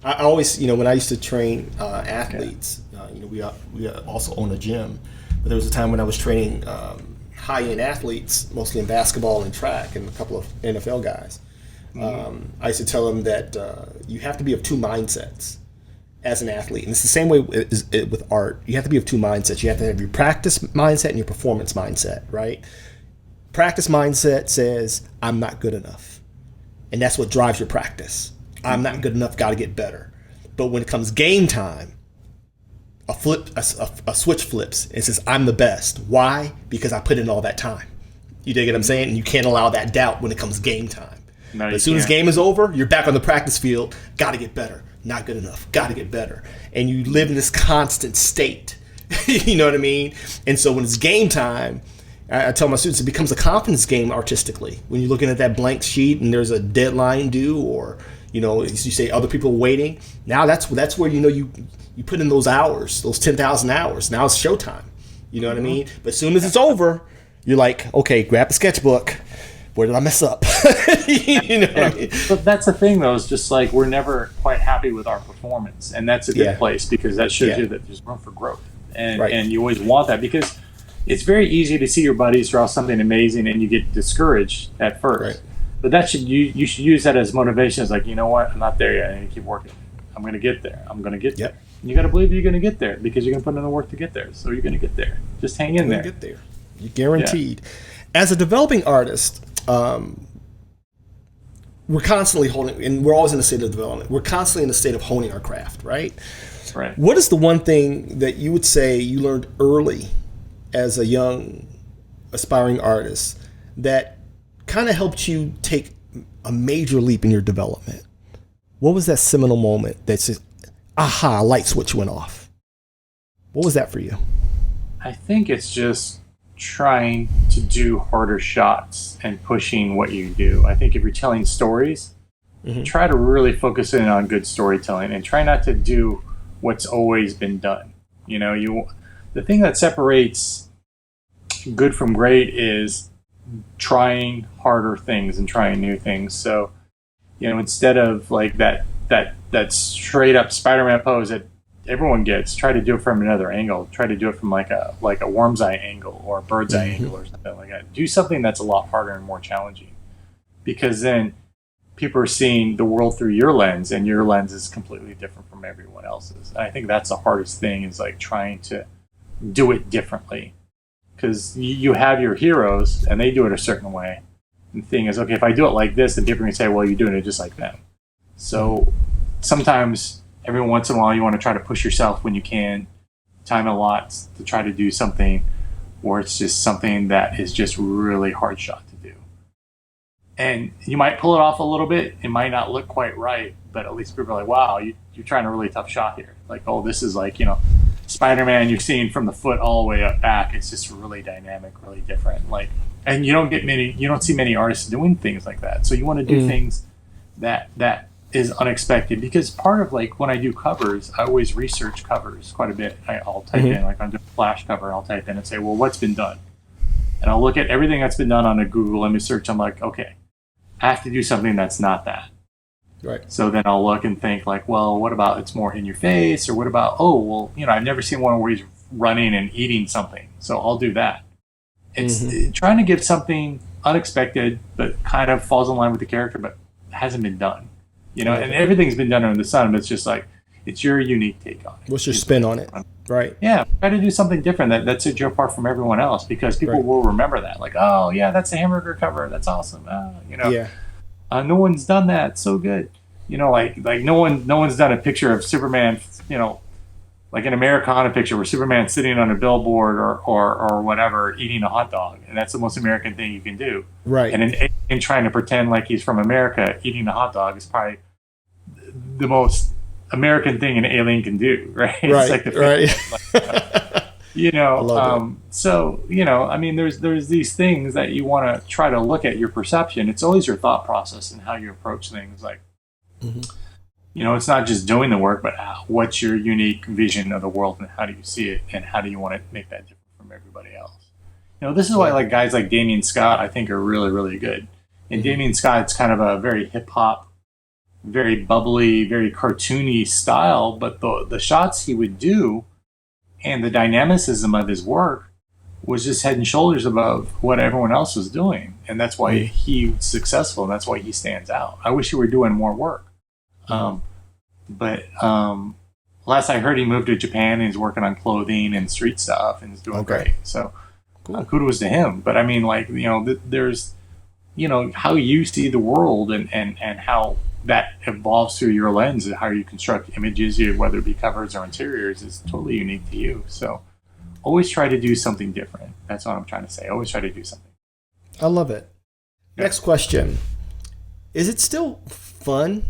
I always, when I used to train athletes, we also own a gym, but there was a time when I was training high-end athletes, mostly in basketball and track, and a couple of NFL guys. I used to tell them that you have to be of two mindsets as an athlete. And it's the same way with art. You have to be of two mindsets. You have to have your practice mindset and your performance mindset, right? Practice mindset says, I'm not good enough. And that's what drives your practice. I'm not good enough, got to get better. But when it comes game time, a switch flips and says, I'm the best. Why? Because I put in all that time. You dig what I'm saying? And you can't allow that doubt when it comes game time. No, as soon as game is over, you're back on the practice field. Got to get better. Not good enough. Got to get better. And you live in this constant state. You know what I mean? And so when it's game time, I tell my students it becomes a confidence game artistically. When you're looking at that blank sheet and there's a deadline due, or you say other people are waiting. Now that's where you put in those hours, those 10,000 hours. Now it's showtime. You know what I mean? But as soon as it's over, you're like, okay, grab the sketchbook. Where did I mess up? You know what I mean? But that's the thing, though, is just like we're never quite happy with our performance. And that's a good place, because that shows you that there's room for growth. And you always want that, because it's very easy to see your buddies draw something amazing and you get discouraged at first. Right. But that you should use that as motivation. It's like, you know what? I'm not there yet. I need to keep working. I'm going to get there. I'm going to get there. And you got to believe you're going to get there, because you're going to put in the work to get there. So you're going to get there. Just hang in there. Get there. You're guaranteed. As a developing artist, we're constantly holding, and we're always in a state of development. We're constantly in a state of honing our craft, right? Right. What is the one thing that you would say you learned early as a young aspiring artist that kind of helped you take a major leap in your development? What was that seminal moment that says, aha, a light switch went off? What was that for you? I think it's just trying to do harder shots and pushing what you do. I think if you're telling stories, try to really focus in on good storytelling and try not to do what's always been done. The thing that separates good from great is trying harder things and trying new things. So, instead of like that straight up Spider-Man pose that everyone gets, try to do it from another angle. Try to do it from like a worm's eye angle or a bird's eye angle or something like that. Do something that's a lot harder and more challenging, because then people are seeing the world through your lens, and your lens is completely different from everyone else's. And I think that's the hardest thing, is like trying to do it differently, because you have your heroes and they do it a certain way. And the thing is, okay, if I do it like this, then people can say, well, you're doing it just like them. So sometimes, every once in a while, you want to try to push yourself when you can, time a lot to try to do something where it's just something that is just really hard shot to do. And you might pull it off a little bit. It might not look quite right, but at least people are like, wow, you're trying a really tough shot here. Like, oh, this is like, Spider-Man, you're seeing from the foot all the way up back. It's just really dynamic, really different. And you don't see many artists doing things like that. So you want to do things that is unexpected, because part of like when I do covers, I always research covers quite a bit. I'll type in, like I'm doing a flash cover, I'll type in and say, well, what's been done? And I'll look at everything that's been done on a Google image search. I'm like, okay, I have to do something that's not that. Right. So then I'll look and think like, well, what about it's more in your face? Or what about, oh, well, I've never seen one where he's running and eating something. So I'll do that. It's trying to give something unexpected, but kind of falls in line with the character, but hasn't been done. And everything's been done under the sun, but it's just like, it's your unique take on it. What's your spin on it? Right. Yeah, try to do something different that sets you apart from everyone else, because people will remember that. Like, oh yeah, that's the hamburger cover. That's awesome. Yeah. No one's done that. So good. Like no one's done a picture of Superman. Like an Americana picture where Superman's sitting on a billboard or whatever eating a hot dog, and that's the most American thing you can do. Right. And an alien trying to pretend like he's from America eating a hot dog is probably the most American thing an alien can do, right? Right. It's like Right. So I mean, there's these things that you want to try to look at your perception. It's always your thought process and how you approach things. Like, it's not just doing the work, but what's your unique vision of the world and how do you see it and how do you want to make that different from everybody else? This is why like guys like Damian Scott, I think, are really, really good. And Damian Scott's kind of a very hip hop, very bubbly, very cartoony style, but the shots he would do and the dynamicism of his work was just head and shoulders above what everyone else was doing. And that's why he's successful, and that's why he stands out. I wish he were doing more work. But last I heard, he moved to Japan and he's working on clothing and street stuff and he's doing great. So kudos to him. But I mean, like, there's, how you see the world and how that evolves through your lens and how you construct images, whether it be covers or interiors, is totally unique to you. So always try to do something different. That's what I'm trying to say. Always try to do something. I love it. Yeah. Next question. Is it still fun,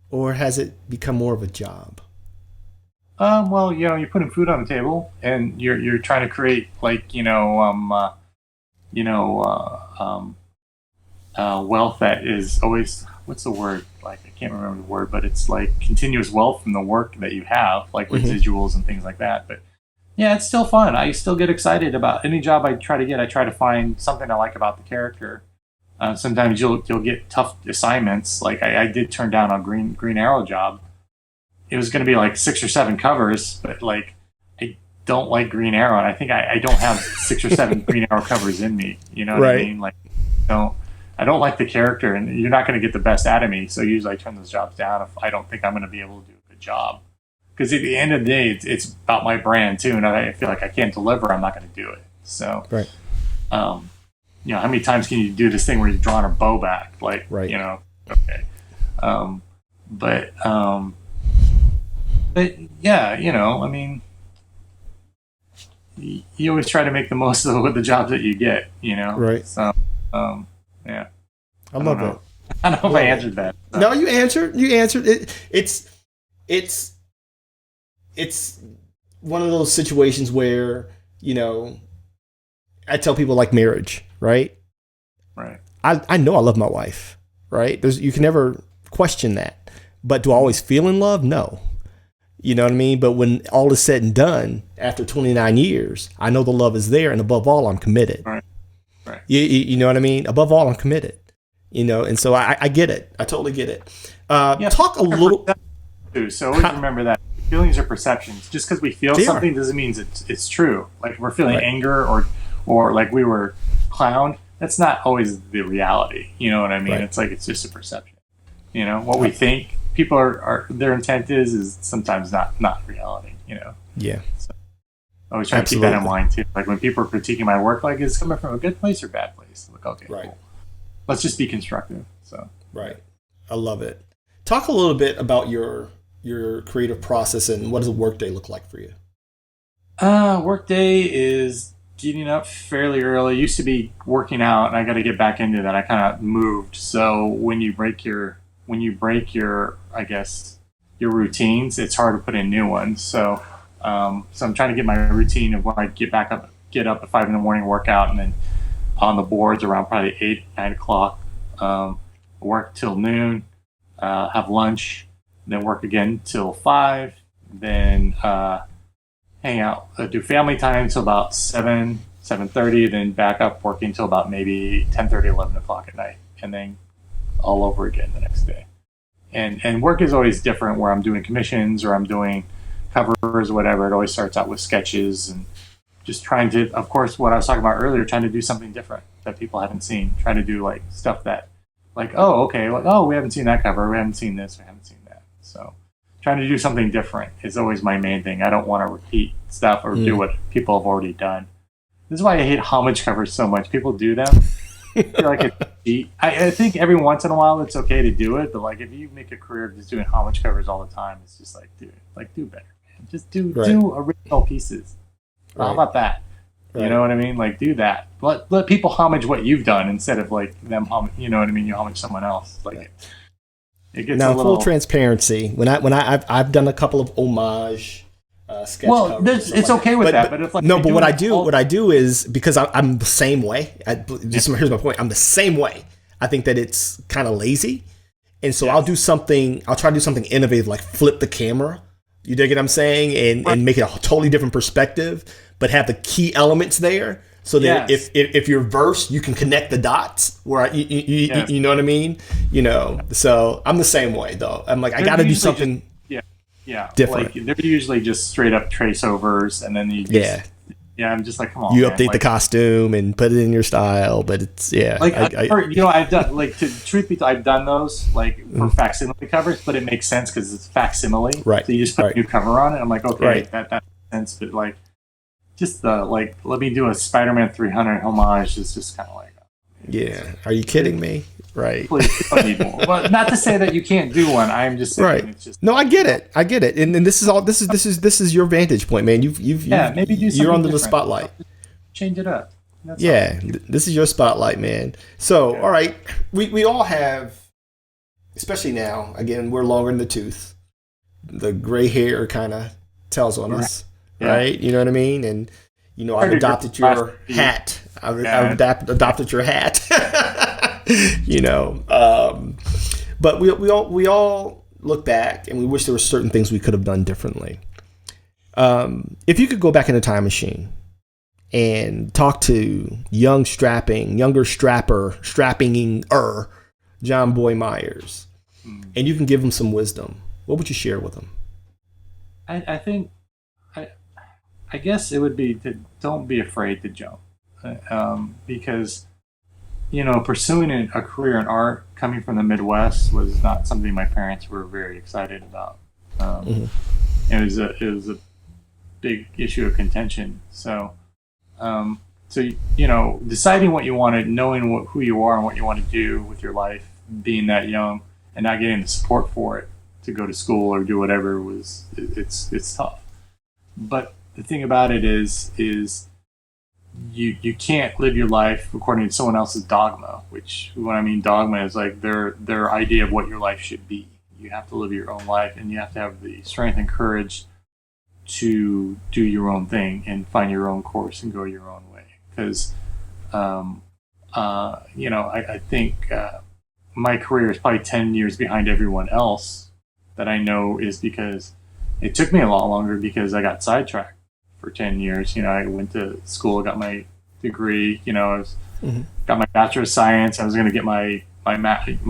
or has it become more of a job? Well, you're putting food on the table, and you're trying to create wealth that is always, what's the word? Like, I can't remember the word, but it's like continuous wealth from the work that you have, like residuals and things like that. But yeah, it's still fun. I still get excited about any job I try to get. I try to find something I like about the character. Sometimes you'll get tough assignments. Like I did turn down a Green Arrow job. It was going to be like 6 or 7 covers, but like I don't like Green Arrow, and I think I don't have 6 or 7 Green Arrow covers in me. You know what I mean? Like, I don't like the character, and you're not going to get the best out of me. So usually I turn those jobs down if I don't think I'm going to be able to do a good job. Because at the end of the day, it's about my brand too, and I feel like I can't deliver, I'm not going to do it. So, how many times can you do this thing where you're drawing a bow back? Like, okay. But yeah, I mean, you always try to make the most of the jobs that you get, Right. So, yeah. I love it. I don't know if I answered that. So. No, you answered. It's one of those situations where, I tell people like marriage, right? Right. I know I love my wife, right? You can never question that. But do I always feel in love? No. You know what I mean? But when all is said and done, after 29 years, I know the love is there, and above all, I'm committed. Right. You know what I mean? Above all, I'm committed. And so I get it. I totally get it. Talk a little. So always remember that feelings are perceptions. Just because we feel something doesn't mean it's true. Like, if we're feeling anger or like we were clowned, that's not always the reality. You know what I mean? Right. It's like, it's just a perception. What we think people are their intent is sometimes not reality. Yeah. So I always try to keep that in mind too. Like, when people are critiquing my work, like, is it coming from a good place or bad place? Like, okay, cool. Let's just be constructive. So I love it. Talk a little bit about your creative process and what does a workday look like for you? Workday is getting up fairly early. Used to be working out, and I got to get back into that. I kind of moved. So when you break your I guess your routines, it's hard to put in new ones. So I'm trying to get my routine of when I get up at 5 a.m, work out, and then on the boards around probably 8, 9 o'clock. Work till noon, have lunch, then work again till 5, then hang out, do family time till about 7:30, then back up working till about maybe 10:30, 11 o'clock at night, and then all over again the next day. And work is always different, where I'm doing commissions or I'm doing covers or whatever. It always starts out with sketches and just trying to, of course, what I was talking about earlier, trying to do something different that people haven't seen. Trying to do like stuff that, like, oh, okay, like, oh, we haven't seen that cover, we haven't seen this, we haven't seen that. So trying to do something different is always my main thing. I don't want to repeat stuff or do what people have already done. This is why I hate homage covers so much. People do them. I feel like it's cheat. I think every once in a while it's okay to do it, but like if you make a career of just doing homage covers all the time, it's just like, dude, like do better, man. Just do original pieces. Right. How about that? Right. You know what I mean? Like do that. Let people homage what you've done instead of like them homage. You know what I mean? You homage someone else. Like it gets now a little full transparency. When I've done a couple of homage. Sketch covers it's like okay with that, but if like no, but what I do is because I'm the same way. Here's my point. I'm the same way. I think that it's kind of lazy, and so I'll try to do something innovative, like flip the camera. You dig what I'm saying, and make it a totally different perspective, but have the key elements there, so that if you're versed, you can connect the dots. Where you know what I mean. You know, so I'm the same way though. I'm like I got to do something. Yeah, different. Like, they're usually just straight up trace overs, and then you just, I'm just like, come on. You man. update like, the costume and put it in your style, but it's like I've done like truth be told, I've done those like for facsimile covers, but it makes sense because it's facsimile, right? So you just put a new cover on it. I'm like, okay, that makes sense, but like just like let me do a Spider-Man 300 homage is just kind of like, are you kidding me? Right. Please, don't need more. But not to say that you can't do one. I'm just saying it's just no. I get it. And this is your vantage point, man. Maybe do something you're under different. the spotlight. Change it up. This is your spotlight, man. So all right, we all have, especially now. Again, we're longer in the tooth. The gray hair kind of tells on us, right? You know what I mean? And you know, I've adopted your hat. I've adopted your hat. You know, but we all look back and we wish there were certain things we could have done differently. If you could go back in a time machine and talk to younger strapping-er Jonboy Meyers, and you can give him some wisdom, what would you share with him? I think I guess it would be to don't be afraid to jump, because you know, pursuing a career in art coming from the Midwest was not something my parents were very excited about. It was a big issue of contention. So, you know, deciding what you wanted, knowing who you are and what you want to do with your life, being that young, and not getting the support for it to go to school or do whatever it's tough. But the thing about it is you can't live your life according to someone else's dogma, which when I mean dogma is like their idea of what your life should be. You have to live your own life, and you have to have the strength and courage to do your own thing and find your own course and go your own way. Because, you know, I think my career is probably 10 years behind everyone else that I know is because it took me a lot longer because I got sidetracked. For 10 years, you know, I went to school, got my degree. You know, got my Bachelor of Science. I was going to get my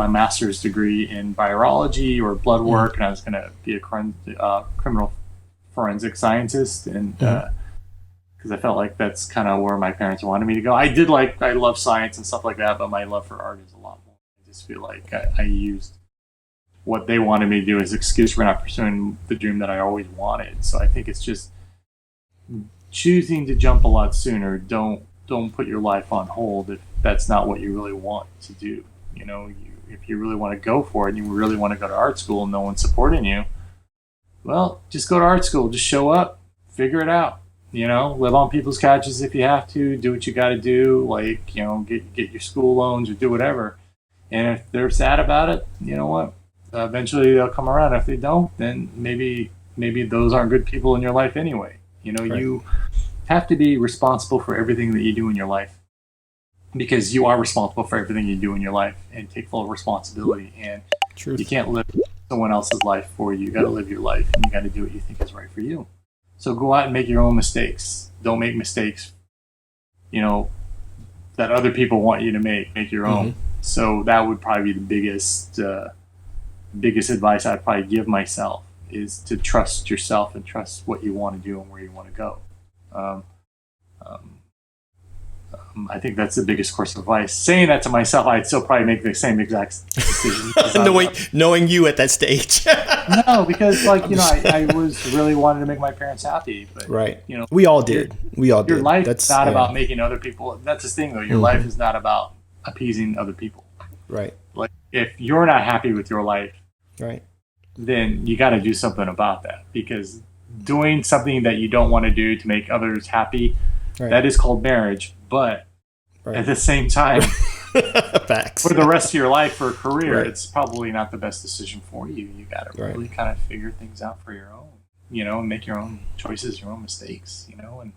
master's degree in virology or blood work, and I was going to be a criminal forensic scientist, and because I felt like that's kind of where my parents wanted me to go. I love science and stuff like that, but my love for art is a lot more. I just feel like I used what they wanted me to do as an excuse for not pursuing the dream that I always wanted. So I think it's just choosing to jump a lot sooner. Don't put your life on hold if that's not what you really want to do. You know, if you really want to go for it and you really want to go to art school and no one's supporting you, well, just go to art school. Just show up, figure it out. You know, live on people's couches if you have to. Do what you got to do. Like, you know, get your school loans or do whatever. And if they're sad about it, you know what? Eventually they'll come around. If they don't, then maybe those aren't good people in your life anyway. You know, you have to be responsible for everything that you do in your life, because you are responsible for everything you do in your life, and take full responsibility. And you can't live someone else's life for you. You got to live your life, and you got to do what you think is right for you. So go out and make your own mistakes. Don't make mistakes, you know, that other people want you to make. Make your own. So that would probably be the biggest advice I'd probably give myself, is to trust yourself and trust what you want to do and where you want to go. I think that's the biggest course of advice. Saying that to myself, I'd still probably make the same exact decision. knowing you at that stage. No, because I was really wanted to make my parents happy. But, right. We all did. Your life is not about making other people. That's the thing, though. Your life is not about appeasing other people. Right. Like, if you're not happy with your life, right, then you got to do something about that. Because doing something that you don't want to do to make others happy, that is called marriage. But at the same time, facts. For the rest of your life or career, it's probably not the best decision for you. You got to really kind of figure things out for your own, and make your own choices, your own mistakes, and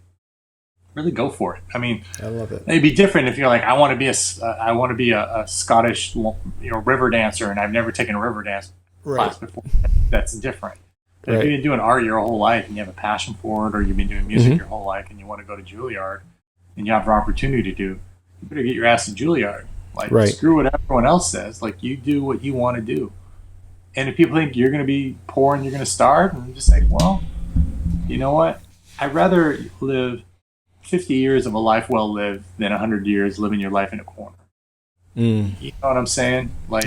really go for it. I mean, I love it. It'd be different if you're like, I want to be a Scottish, river dancer, and I've never taken a river dance class before. That's different. But if you've been doing art your whole life and you have a passion for it, or you've been doing music your whole life and you want to go to Juilliard and you have an opportunity to do, you better get your ass to Juilliard. Like, screw what everyone else says. Like, you do what you want to do. And if people think you're going to be poor and you're going to starve, and just say, well, you know what? I'd rather live 50 years of a life well lived than 100 years living your life in a corner. You know what I'm saying? Like,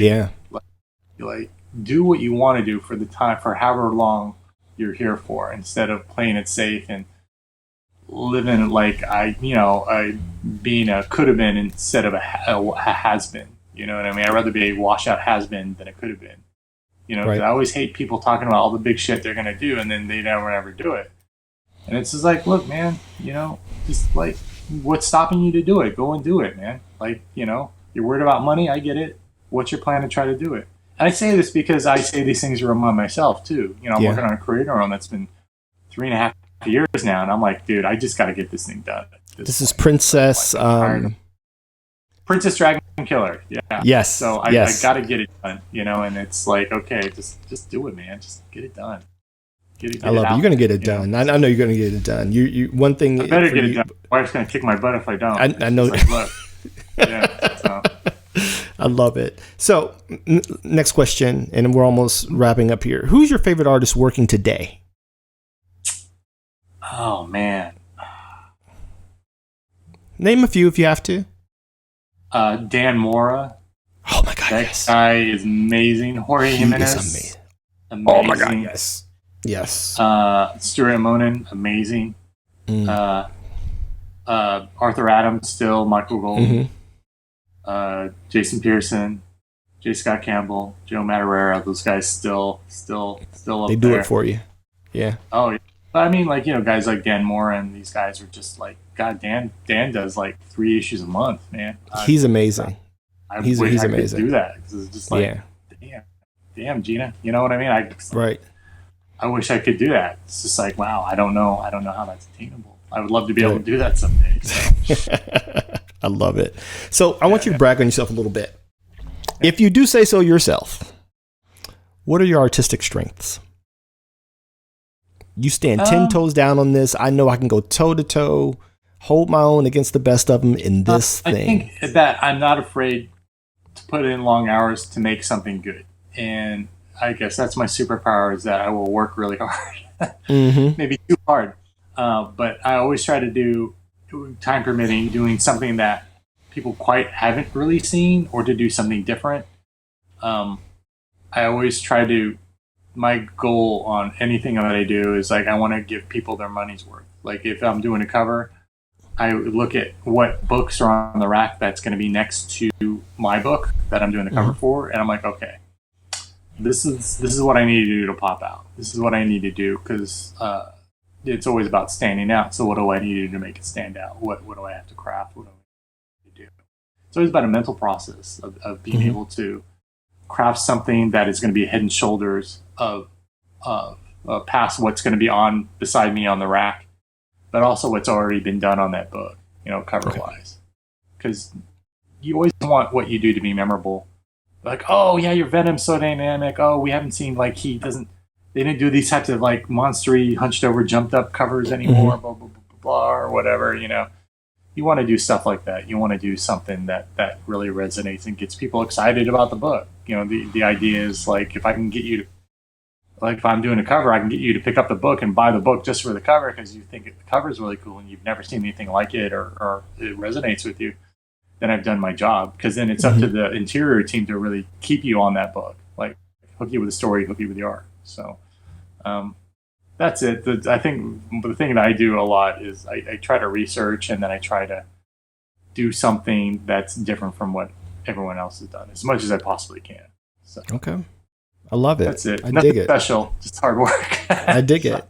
like do what you want to do for the time, for however long you're here for, instead of playing it safe and living like being a could have been instead of a has been. You know what I mean? I'd rather be a washout has been than a could have been. 'Cause I always hate people talking about all the big shit they're gonna do and then they never do it. And it's just like, look, man, just like, what's stopping you to do it? Go and do it, man. Like, you're worried about money. I get it. What's your plan to try to do it? And I say this because I say these things to remind myself too. I'm working on a career on that's been 3.5 years now, and I'm like, dude, I just got to get this thing done. This is Princess Dragon Killer. Yeah. Yes. So I got to get it done. And it's like, okay, just do it, man. Just get it done. I love it. You're gonna get it done. I know you're gonna get it done. You one thing. I better get it done. My wife's gonna kick my butt if I don't. I know. Like, look. Yeah. So. I love it. So, next question, and we're almost wrapping up here. Who's your favorite artist working today? Oh man. Name a few if you have to. Dan Mora. Oh my God! That guy is amazing. Jorge Jimenez. Amazing. Oh my God! Yes. Yes. Stuart Monin, amazing. Arthur Adams, still. Michael Gold. Jason Pearson, J. Scott Campbell, Joe Madureira. Those guys still up there. They do it for you. Yeah. Oh, yeah. But I mean, like, guys like Dan Moore and these guys are just like, God, Dan does like 3 issues a month, man. He's amazing. He's amazing. Could do that. It's just like, damn, Gina. You know what I mean? I wish I could do that. It's just like, wow, I don't know how that's attainable. I would love to be able to do that someday. So. I love it. So I want you to brag on yourself a little bit. If you do say so yourself, what are your artistic strengths? You stand 10 toes down on this. I know I can go toe to toe, hold my own against the best of them in this thing. I think that I'm not afraid to put in long hours to make something good. And I guess that's my superpower, is that I will work really hard. Maybe too hard. But I always try to do, time permitting, doing something that people quite haven't really seen, or to do something different. I always try to, my goal on anything that I do is like, I want to give people their money's worth. Like, if I'm doing a cover, I look at what books are on the rack that's going to be next to my book that I'm doing the cover for, and I'm like, okay, this is what I need to do to pop out. This is what I need to do, because it's always about standing out. So what do I need to do to make it stand out? What do I have to craft? What do I need to do? It's always about a mental process of being able to craft something that is going to be head and shoulders of past what's going to be on beside me on the rack, but also what's already been done on that book, cover wise. Because you always want what you do to be memorable. Like, oh yeah, your Venom's so dynamic. Oh, we haven't seen, like, they didn't do these types of like monstery, hunched over, jumped up covers anymore, blah, blah, blah, blah, blah, or whatever, You want to do stuff like that. You want to do something that really resonates and gets people excited about the book. The idea is, like, if I can get you to Like if I'm doing a cover, I can get you to pick up the book and buy the book just for the cover because you think the cover is really cool and you've never seen anything like it, or it resonates with you. Then I've done my job, because then it's up to the interior team to really keep you on that book, like hook you with the story, hook you with the art. So that's it. I think the thing that I do a lot is I try to research, and then I try to do something that's different from what everyone else has done as much as I possibly can. So. Okay. I love it. That's it. I Nothing dig it. special, just hard work. I dig it.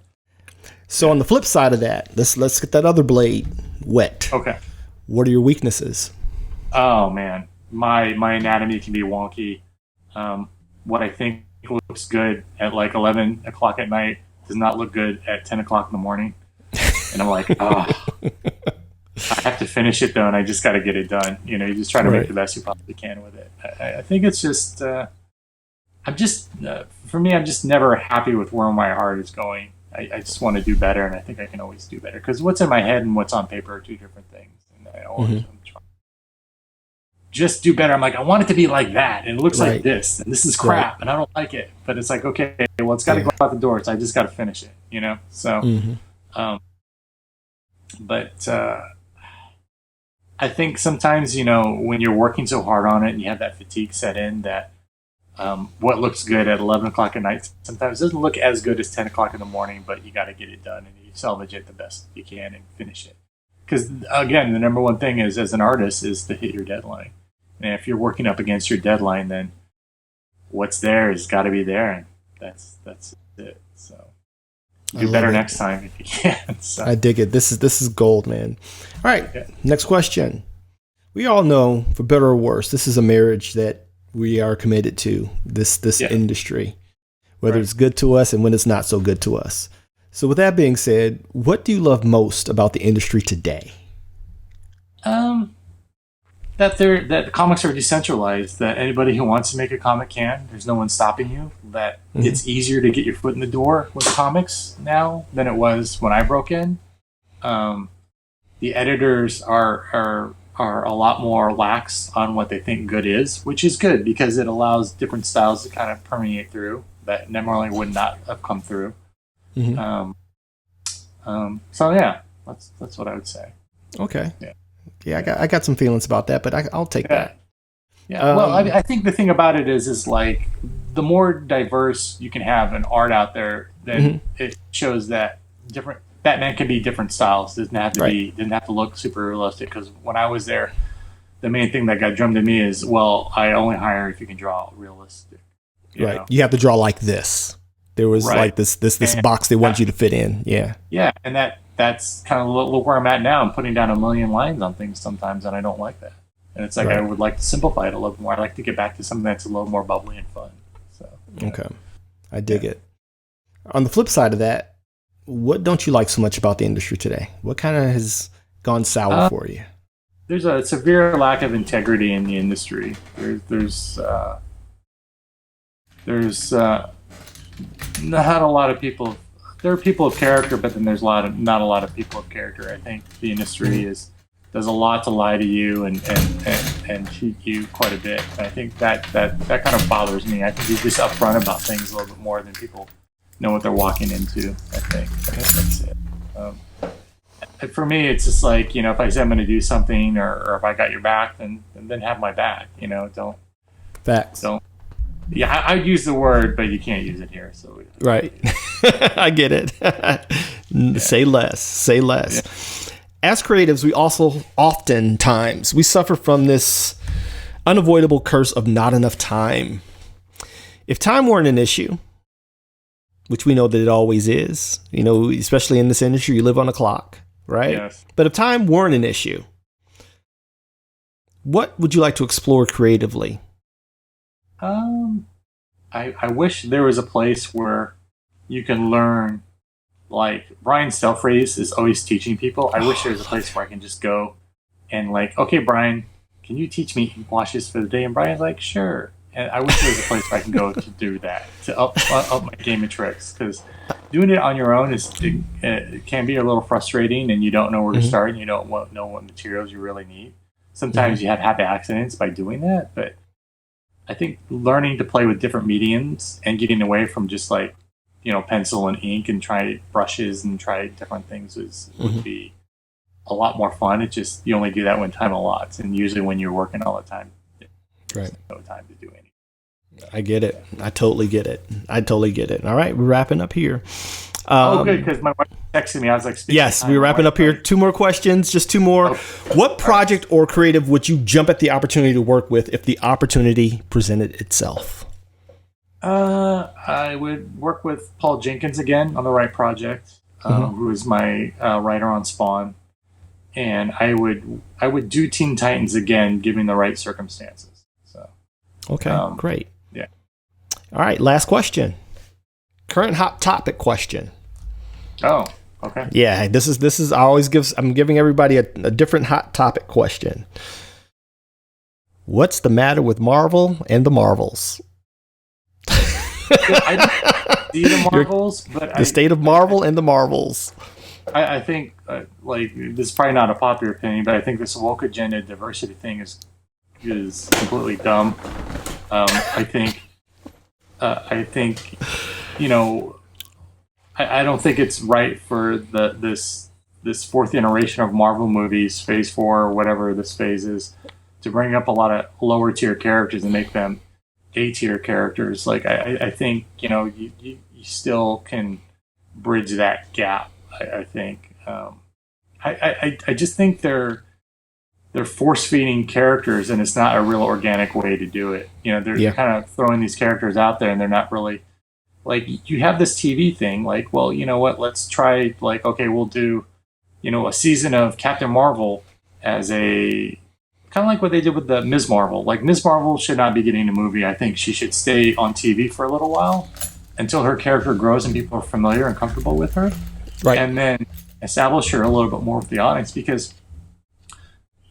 So on the flip side of that, let's get that other blade wet. Okay. What are your weaknesses? Oh man, my anatomy can be wonky. What I think looks good at like 11 o'clock at night does not look good at 10 o'clock in the morning. And I'm like, oh, I have to finish it though, and I just got to get it done. You just try to make the best you possibly can with it. I think it's just, for me, I'm just never happy with where my art is going. I just want to do better, and I think I can always do better, because what's in my head and what's on paper are two different things. And I always am trying to just do better. I'm like, I want it to be like that, and it looks like this, and this is crap, and I don't like it. But it's like, okay, well, it's got to go out the door, so I just got to finish it, So, but I think sometimes, when you're working so hard on it and you have that fatigue set in, that what looks good at 11 o'clock at night sometimes doesn't look as good as 10 o'clock in the morning, but you got to get it done, and you salvage it the best you can and finish it. Because, again, the number one thing is, as an artist, is to hit your deadline. And if you're working up against your deadline, then what's there has got to be there, and that's it. So do better next time if you can. So. I dig it. This is gold, man. All right, Next question. We all know, for better or worse, this is a marriage that we are committed to, this industry, whether it's good to us and when it's not so good to us. So with that being said, what do you love most about the industry today? That comics are decentralized, that anybody who wants to make a comic can. There's no one stopping you. That it's easier to get your foot in the door with comics now than it was when I broke in. The editors are a lot more lax on what they think good is, which is good because it allows different styles to kind of permeate through that normally would not have come through. So yeah, that's what I would say. Okay. Yeah, I got some feelings about that, but I'll take that. Yeah. Well, I think the thing about it is like the more diverse you can have an art out there, then it shows that Batman can be different styles. Didn't have to look super realistic. Because when I was there, the main thing that got drummed to me is, well, I only hire if you can draw realistic. You know? You have to draw like this. There was like this box they want you to fit in. Yeah. Yeah, and that's kind of look where I'm at now. I'm putting down 1 million lines on things sometimes, and I don't like that. And it's like I would like to simplify it a little more. I'd like to get back to something that's a little more bubbly and fun. So okay, I dig it. On the flip side of that, what don't you like so much about the industry today? What kind of has gone sour for you? There's a severe lack of integrity in the industry. There's not a lot of people. There are people of character, but then there's not a lot of people of character. I think the industry does a lot to lie to you and cheat you quite a bit. And I think that kind of bothers me. I think you're just upfront about things a little bit more than people know what they're walking into. I think that's it. For me, it's just like, if I say I'm going to do something, or if I got your back, then have my back. Don't. Facts. Don't. Yeah, I use the word, but you can't use it here. So right, I get it. Say less. Say less. Yeah. As creatives, we also oftentimes we suffer from this unavoidable curse of not enough time. If time weren't an issue, which we know that it always is, especially in this industry, you live on a clock, right? Yes. But if time weren't an issue, what would you like to explore creatively? I wish there was a place where you can learn, like Brian Stelfreeze is always teaching people. I wish there was a place where I can just go and like, okay, Brian, can you teach me ink washes for the day? And Brian's like, sure. And I wish there was a place where I can go to do that, to up my game of tricks. Because doing it on your own it can be a little frustrating, and you don't know where to start, and you don't know what materials you really need. Sometimes you have happy accidents by doing that, but I think learning to play with different mediums and getting away from just like pencil and ink and try brushes and try different things would be a lot more fun. It's just you only do that when time allots, and usually when you're working all the time, there's no time to do anything. I get it. I totally get it. All right, we're wrapping up here. Good, because my wife texted me. I was like, yes, we're wrapping up here. 2 more questions, just 2 more. Okay. What project or creative would you jump at the opportunity to work with if the opportunity presented itself? I would work with Paul Jenkins again on the right project, who is my writer on Spawn, and I would do Teen Titans again, given the right circumstances. So, okay, great. Yeah. All right, last question. Current hot topic question. Oh, okay. Yeah, this is I'm giving everybody a different hot topic question. What's the matter with Marvel and the Marvels? I don't see the Marvels, but the state of Marvel and the Marvels. I think this is probably not a popular opinion, but I think this woke agenda diversity thing is completely dumb. I think I don't think it's right for this 4th generation of Marvel movies, Phase 4 or whatever this phase is, to bring up a lot of lower tier characters and make them A-tier characters. Like I think you still can bridge that gap. I think I just think they're force feeding characters, and it's not a real organic way to do it. They're kind of throwing these characters out there, and they're not really you have this TV thing. Like, well, you know what? Let's try. Okay, we'll do a season of Captain Marvel as a kind of like what they did with the Ms. Marvel. Like, Ms. Marvel should not be getting a movie. I think she should stay on TV for a little while until her character grows and people are familiar and comfortable with her. Right. And then establish her a little bit more with the audience, because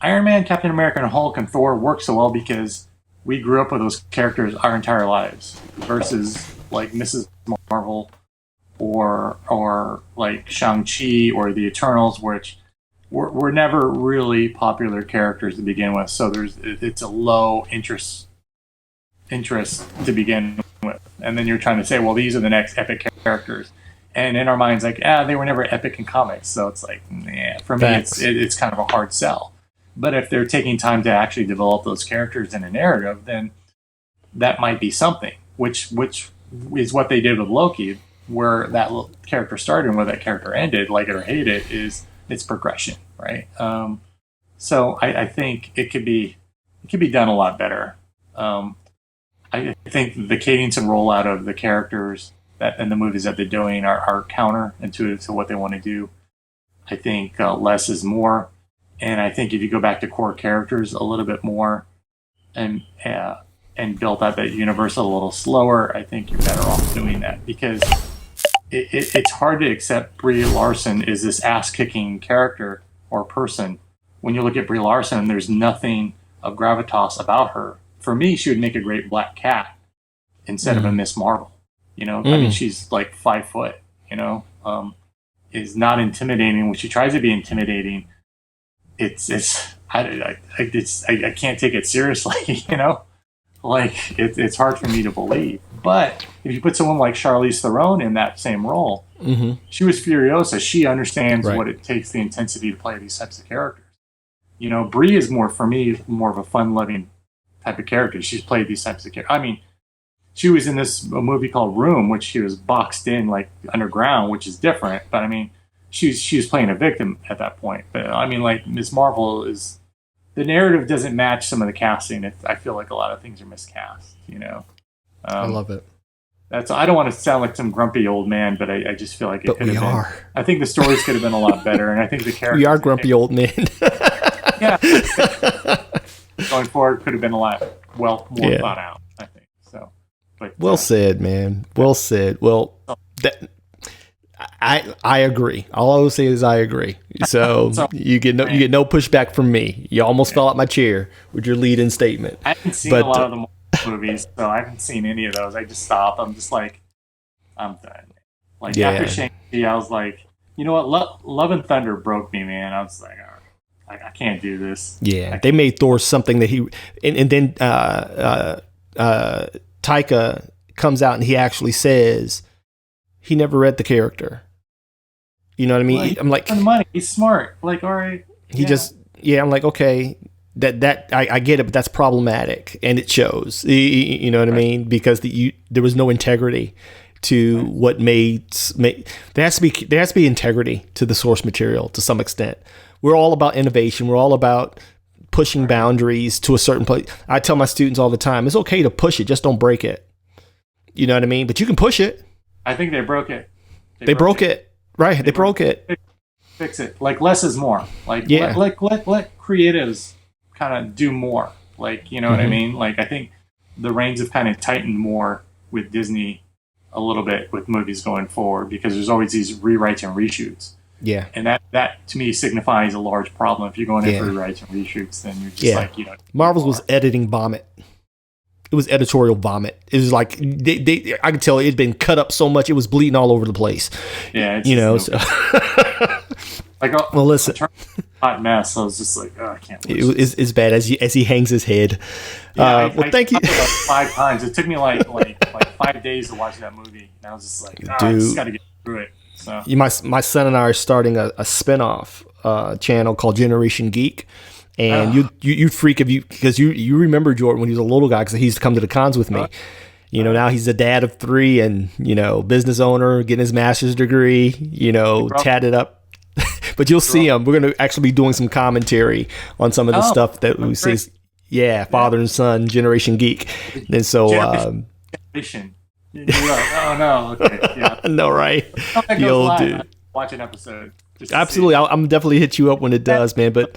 Iron Man, Captain America, and Hulk and Thor work so well because we grew up with those characters our entire lives, versus like Mrs. Marvel or like Shang-Chi or the Eternals, which were never really popular characters to begin with. So it's a low interest to begin with. And then you're trying to say, well, these are the next epic characters. And in our minds, like, they were never epic in comics. So it's like, for me, it's kind of a hard sell. But if they're taking time to actually develop those characters in a narrative, then that might be something, which is what they did with Loki, where that character started and where that character ended, like it or hate it, is its progression, right? So I think it could be done a lot better. I think the cadence and rollout of the characters and the movies that they're doing are counterintuitive to what they want to do. I think less is more. And I think if you go back to core characters a little bit more and build out that universe a little slower, I think you're better off doing that, because it's hard to accept Brie Larson is this ass-kicking character or person. When you look at Brie Larson, there's nothing of gravitas about her. For me, she would make a great Black Cat instead of a Miss Marvel. I mean, she's like 5 foot, is not intimidating. When she tries to be intimidating, I can't take it seriously, Like, it's hard for me to believe. But if you put someone like Charlize Theron in that same role, she was Furiosa. She understands what it takes, the intensity to play these types of characters. Brie is for me, more of a fun-loving type of character. She's played these types of characters. I mean, she was in a movie called Room, which she was boxed in, like, underground, which is different. But, I mean, she was playing a victim at that point. But, I mean, like, Ms. Marvel is... The narrative doesn't match some of the casting. I feel like a lot of things are miscast, I love it. I don't want to sound like some grumpy old man, but I just feel like it could have been. Are. I think the stories could have been a lot better, and I think the characters... We are grumpy old men. Yeah. Going forward, could have been a lot more thought out, I think. So, but well said, man. Well said. Well, I agree. All I will say is I agree. So you get no pushback from me. You almost fell out my chair with your lead-in statement. I haven't seen a lot of the movies, so I haven't seen any of those. I just stopped. I'm just like, I'm done. Like after Shang-Chi, I was like, you know what? Love and Thunder broke me, man. I was like, all right, I can't do this. Yeah, they made Thor something that and then Taika comes out and he actually says he never read the character. You know what I mean? Like, I'm like, for the money, he's smart. Like, all right. I'm like, okay, that I get it, but that's problematic, and it shows. You know what I mean? Because there was no integrity to what made there has to be integrity to the source material to some extent. We're all about innovation. We're all about pushing boundaries to a certain place. I tell my students all the time, it's okay to push it, just don't break it. You know what I mean? But you can push it. I think they broke it. They broke it. Right. They broke it. Fix it. Like, less is more. Like, let creatives kind of do more. Like, you know what I mean? Like, I think the reins have kind of tightened more with Disney a little bit with movies going forward, because there's always these rewrites and reshoots. Yeah. And that to me signifies a large problem. If you're going in for rewrites and reshoots, then you're just like, you know. Marvel's was editing vomit. It was editorial vomit. It was like I could tell it had been cut up so much it was bleeding all over the place. Yeah, it's you know. So. Like, well, listen, hot mess. I was just like, oh, I can't. It's bad as he hangs his head. Yeah, thank you. Like 5 times. It took me like 5 days to watch that movie, and I was just like, I just got to get through it. So my son and I are starting a spinoff channel called Generation Geek. And you freak if because you remember Jordan when he was a little guy, because he used to come to the cons with me. You know, now he's a dad of 3 and, you know, business owner, getting his master's degree, you know, tatted up. But you'll see him. We're going to actually be doing some commentary on some of the stuff that we see. Yeah, father and son, Generation Geek. And so... Generation. Oh, no. Okay, yeah. No, right? You'll do. Watch an episode. Absolutely. I'm definitely hit you up when it does, man. But...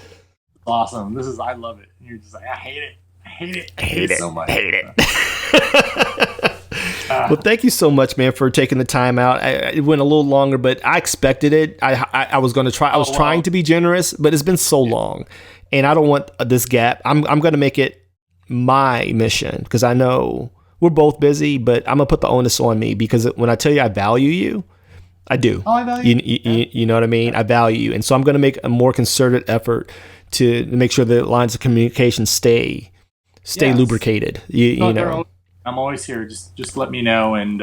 awesome. I love it. You're just like, I hate it. I hate it so much. Hate it. Well, thank you so much, man, for taking the time out. It went a little longer, but I expected it. I was going to try. I was trying to be generous, but it's been so long, and I don't want this gap. I'm going to make it my mission, because I know we're both busy, but I'm going to put the onus on me, because when I tell you I value you, I do. Oh, I value you know what I mean? I value you, and so I'm going to make a more concerted effort to make sure the lines of communication stay lubricated. You know, I'm always here. Just let me know, and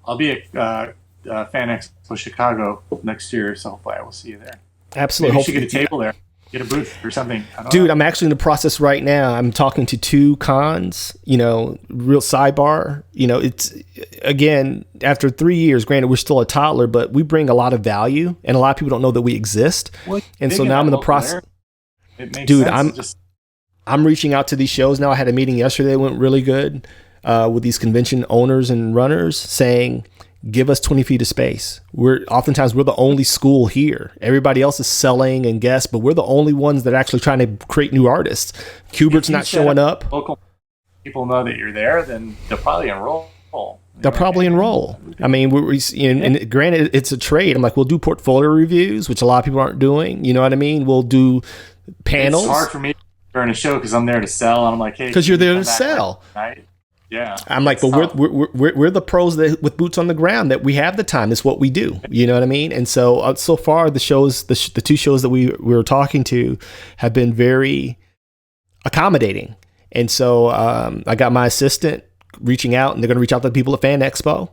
I'll be at Fan Expo Chicago next year, so hopefully I will see you there. Absolutely. Maybe you should get a table there, get a booth or something. Dude, I'm actually in the process right now. I'm talking to 2 cons. You know, real sidebar. You know, it's again after 3 years. Granted, we're still a toddler, but we bring a lot of value, and a lot of people don't know that we exist. Well, and so now I'm in the process. Dude, I'm reaching out to these shows now. I had a meeting yesterday that went really good with these convention owners and runners saying, give us 20 feet of space. Oftentimes we're the only school here. Everybody else is selling and guests, but we're the only ones that are actually trying to create new artists. Kubert's not showing up. Local people know that you're there, then they'll probably enroll. They'll probably enroll. I mean, and granted, it's a trade. I'm like, we'll do portfolio reviews, which a lot of people aren't doing. You know what I mean? We'll do panels. It's hard for me during a show because I'm there to sell, and I'm like, hey, because you're there to sell. Right? Yeah. I'm like, but we're the pros that with boots on the ground, that we have the time. It's what we do. You know what I mean? And so so far, the 2 shows that we were talking to have been very accommodating. And so I got my assistant reaching out, and they're going to reach out to the people at Fan Expo.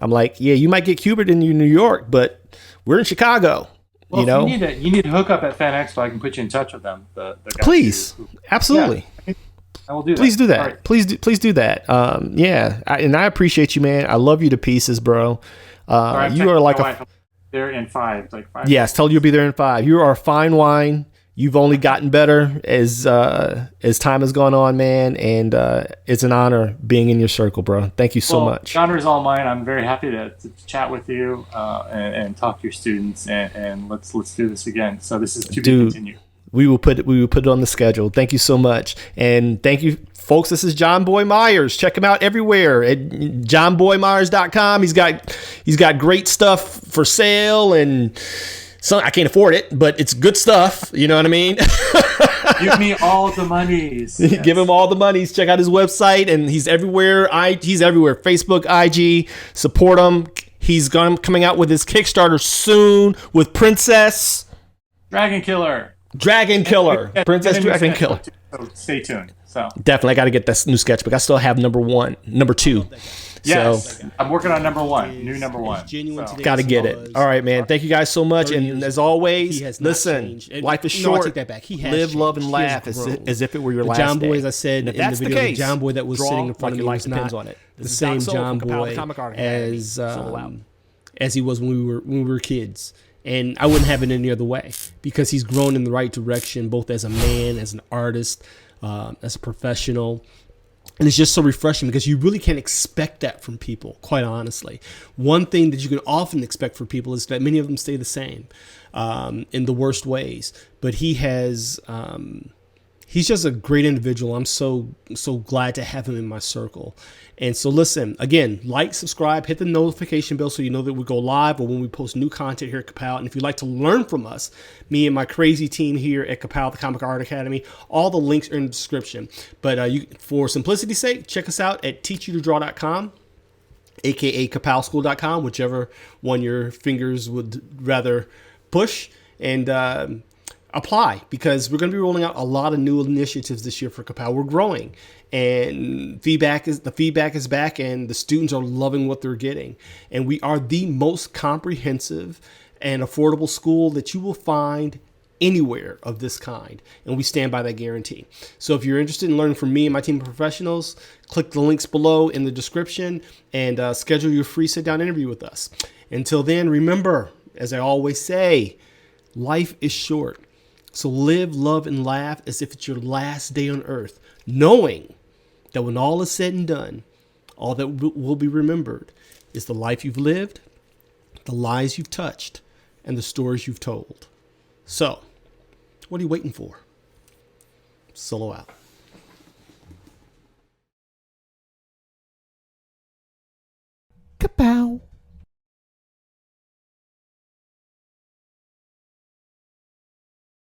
I'm like, yeah, you might get Kubert in New York, but we're in Chicago. Well, you know, you need to hook up at Fan Expo. I can put you in touch with them. The guys please, absolutely. Yeah, I will do that. Please do that. Right. Please do that. And I appreciate you, man. I love you to pieces, bro. You are like there in 5. Like 5. Yes, tell you you'll be there in 5. You are a fine wine. You've only gotten better as time has gone on, man. And it's an honor being in your circle, bro. Thank you so much. The honor is all mine. I'm very happy to chat with you and talk to your students. And let's do this again. So this is to be continued. We will put it on the schedule. Thank you so much. And thank you, folks. This is Jonboy Meyers. Check him out everywhere at jonboymeyers.com. He's got great stuff for sale, and so I can't afford it, but it's good stuff. You know what I mean? Give me all the monies. Yes. Give him all the monies. Check out his website, and he's everywhere. He's everywhere. Facebook, IG. Support him. He's coming out with his Kickstarter soon with Princess Dragon Killer. Dragon Killer, Princess Dragon Killer. So stay tuned. So Definitely, I got to get this new sketchbook. I still have number 2. yes, So I'm working on number 1, new number 1. So. got to get it. All right, man. Thank you guys so much. And as always, listen, life is short. I take that back. He has live, changed. love, and He laugh has as if it were your last John Boy, day. as I said And if in the that's the video, case, the John Boy that was sitting in front of me life was depends not on it. the same John Boy as he was when we were kids. And I wouldn't have it any other way, because he's grown in the right direction, both as a man, as an artist, as a professional. And it's just so refreshing, because you really can't expect that from people, quite honestly. One thing that you can often expect from people is that many of them stay the same in the worst ways. But he has... he's just a great individual. I'm so glad to have him in my circle. And so listen, again, like, subscribe, hit the notification bell so you know that we go live or when we post new content here at Ka-Pow. And if you'd like to learn from us, me and my crazy team here at Ka-Pow, the Comic Art Academy, all the links are in the description. But for simplicity's sake, check us out at teachyoutodraw.com, aka kapowschool.com, whichever one your fingers would rather push. And apply, because we're going to be rolling out a lot of new initiatives this year for Ka-Pow. We're growing, and the feedback is back, and the students are loving what they're getting. And we are the most comprehensive and affordable school that you will find anywhere of this kind, and we stand by that guarantee. So if you're interested in learning from me and my team of professionals, click the links below in the description and schedule your free sit-down interview with us. Until then, remember, as I always say, life is short. So live, love, and laugh as if it's your last day on earth, knowing that when all is said and done, all that will be remembered is the life you've lived, the lives you've touched, and the stories you've told. So, what are you waiting for? Solo out. Ka-Pow.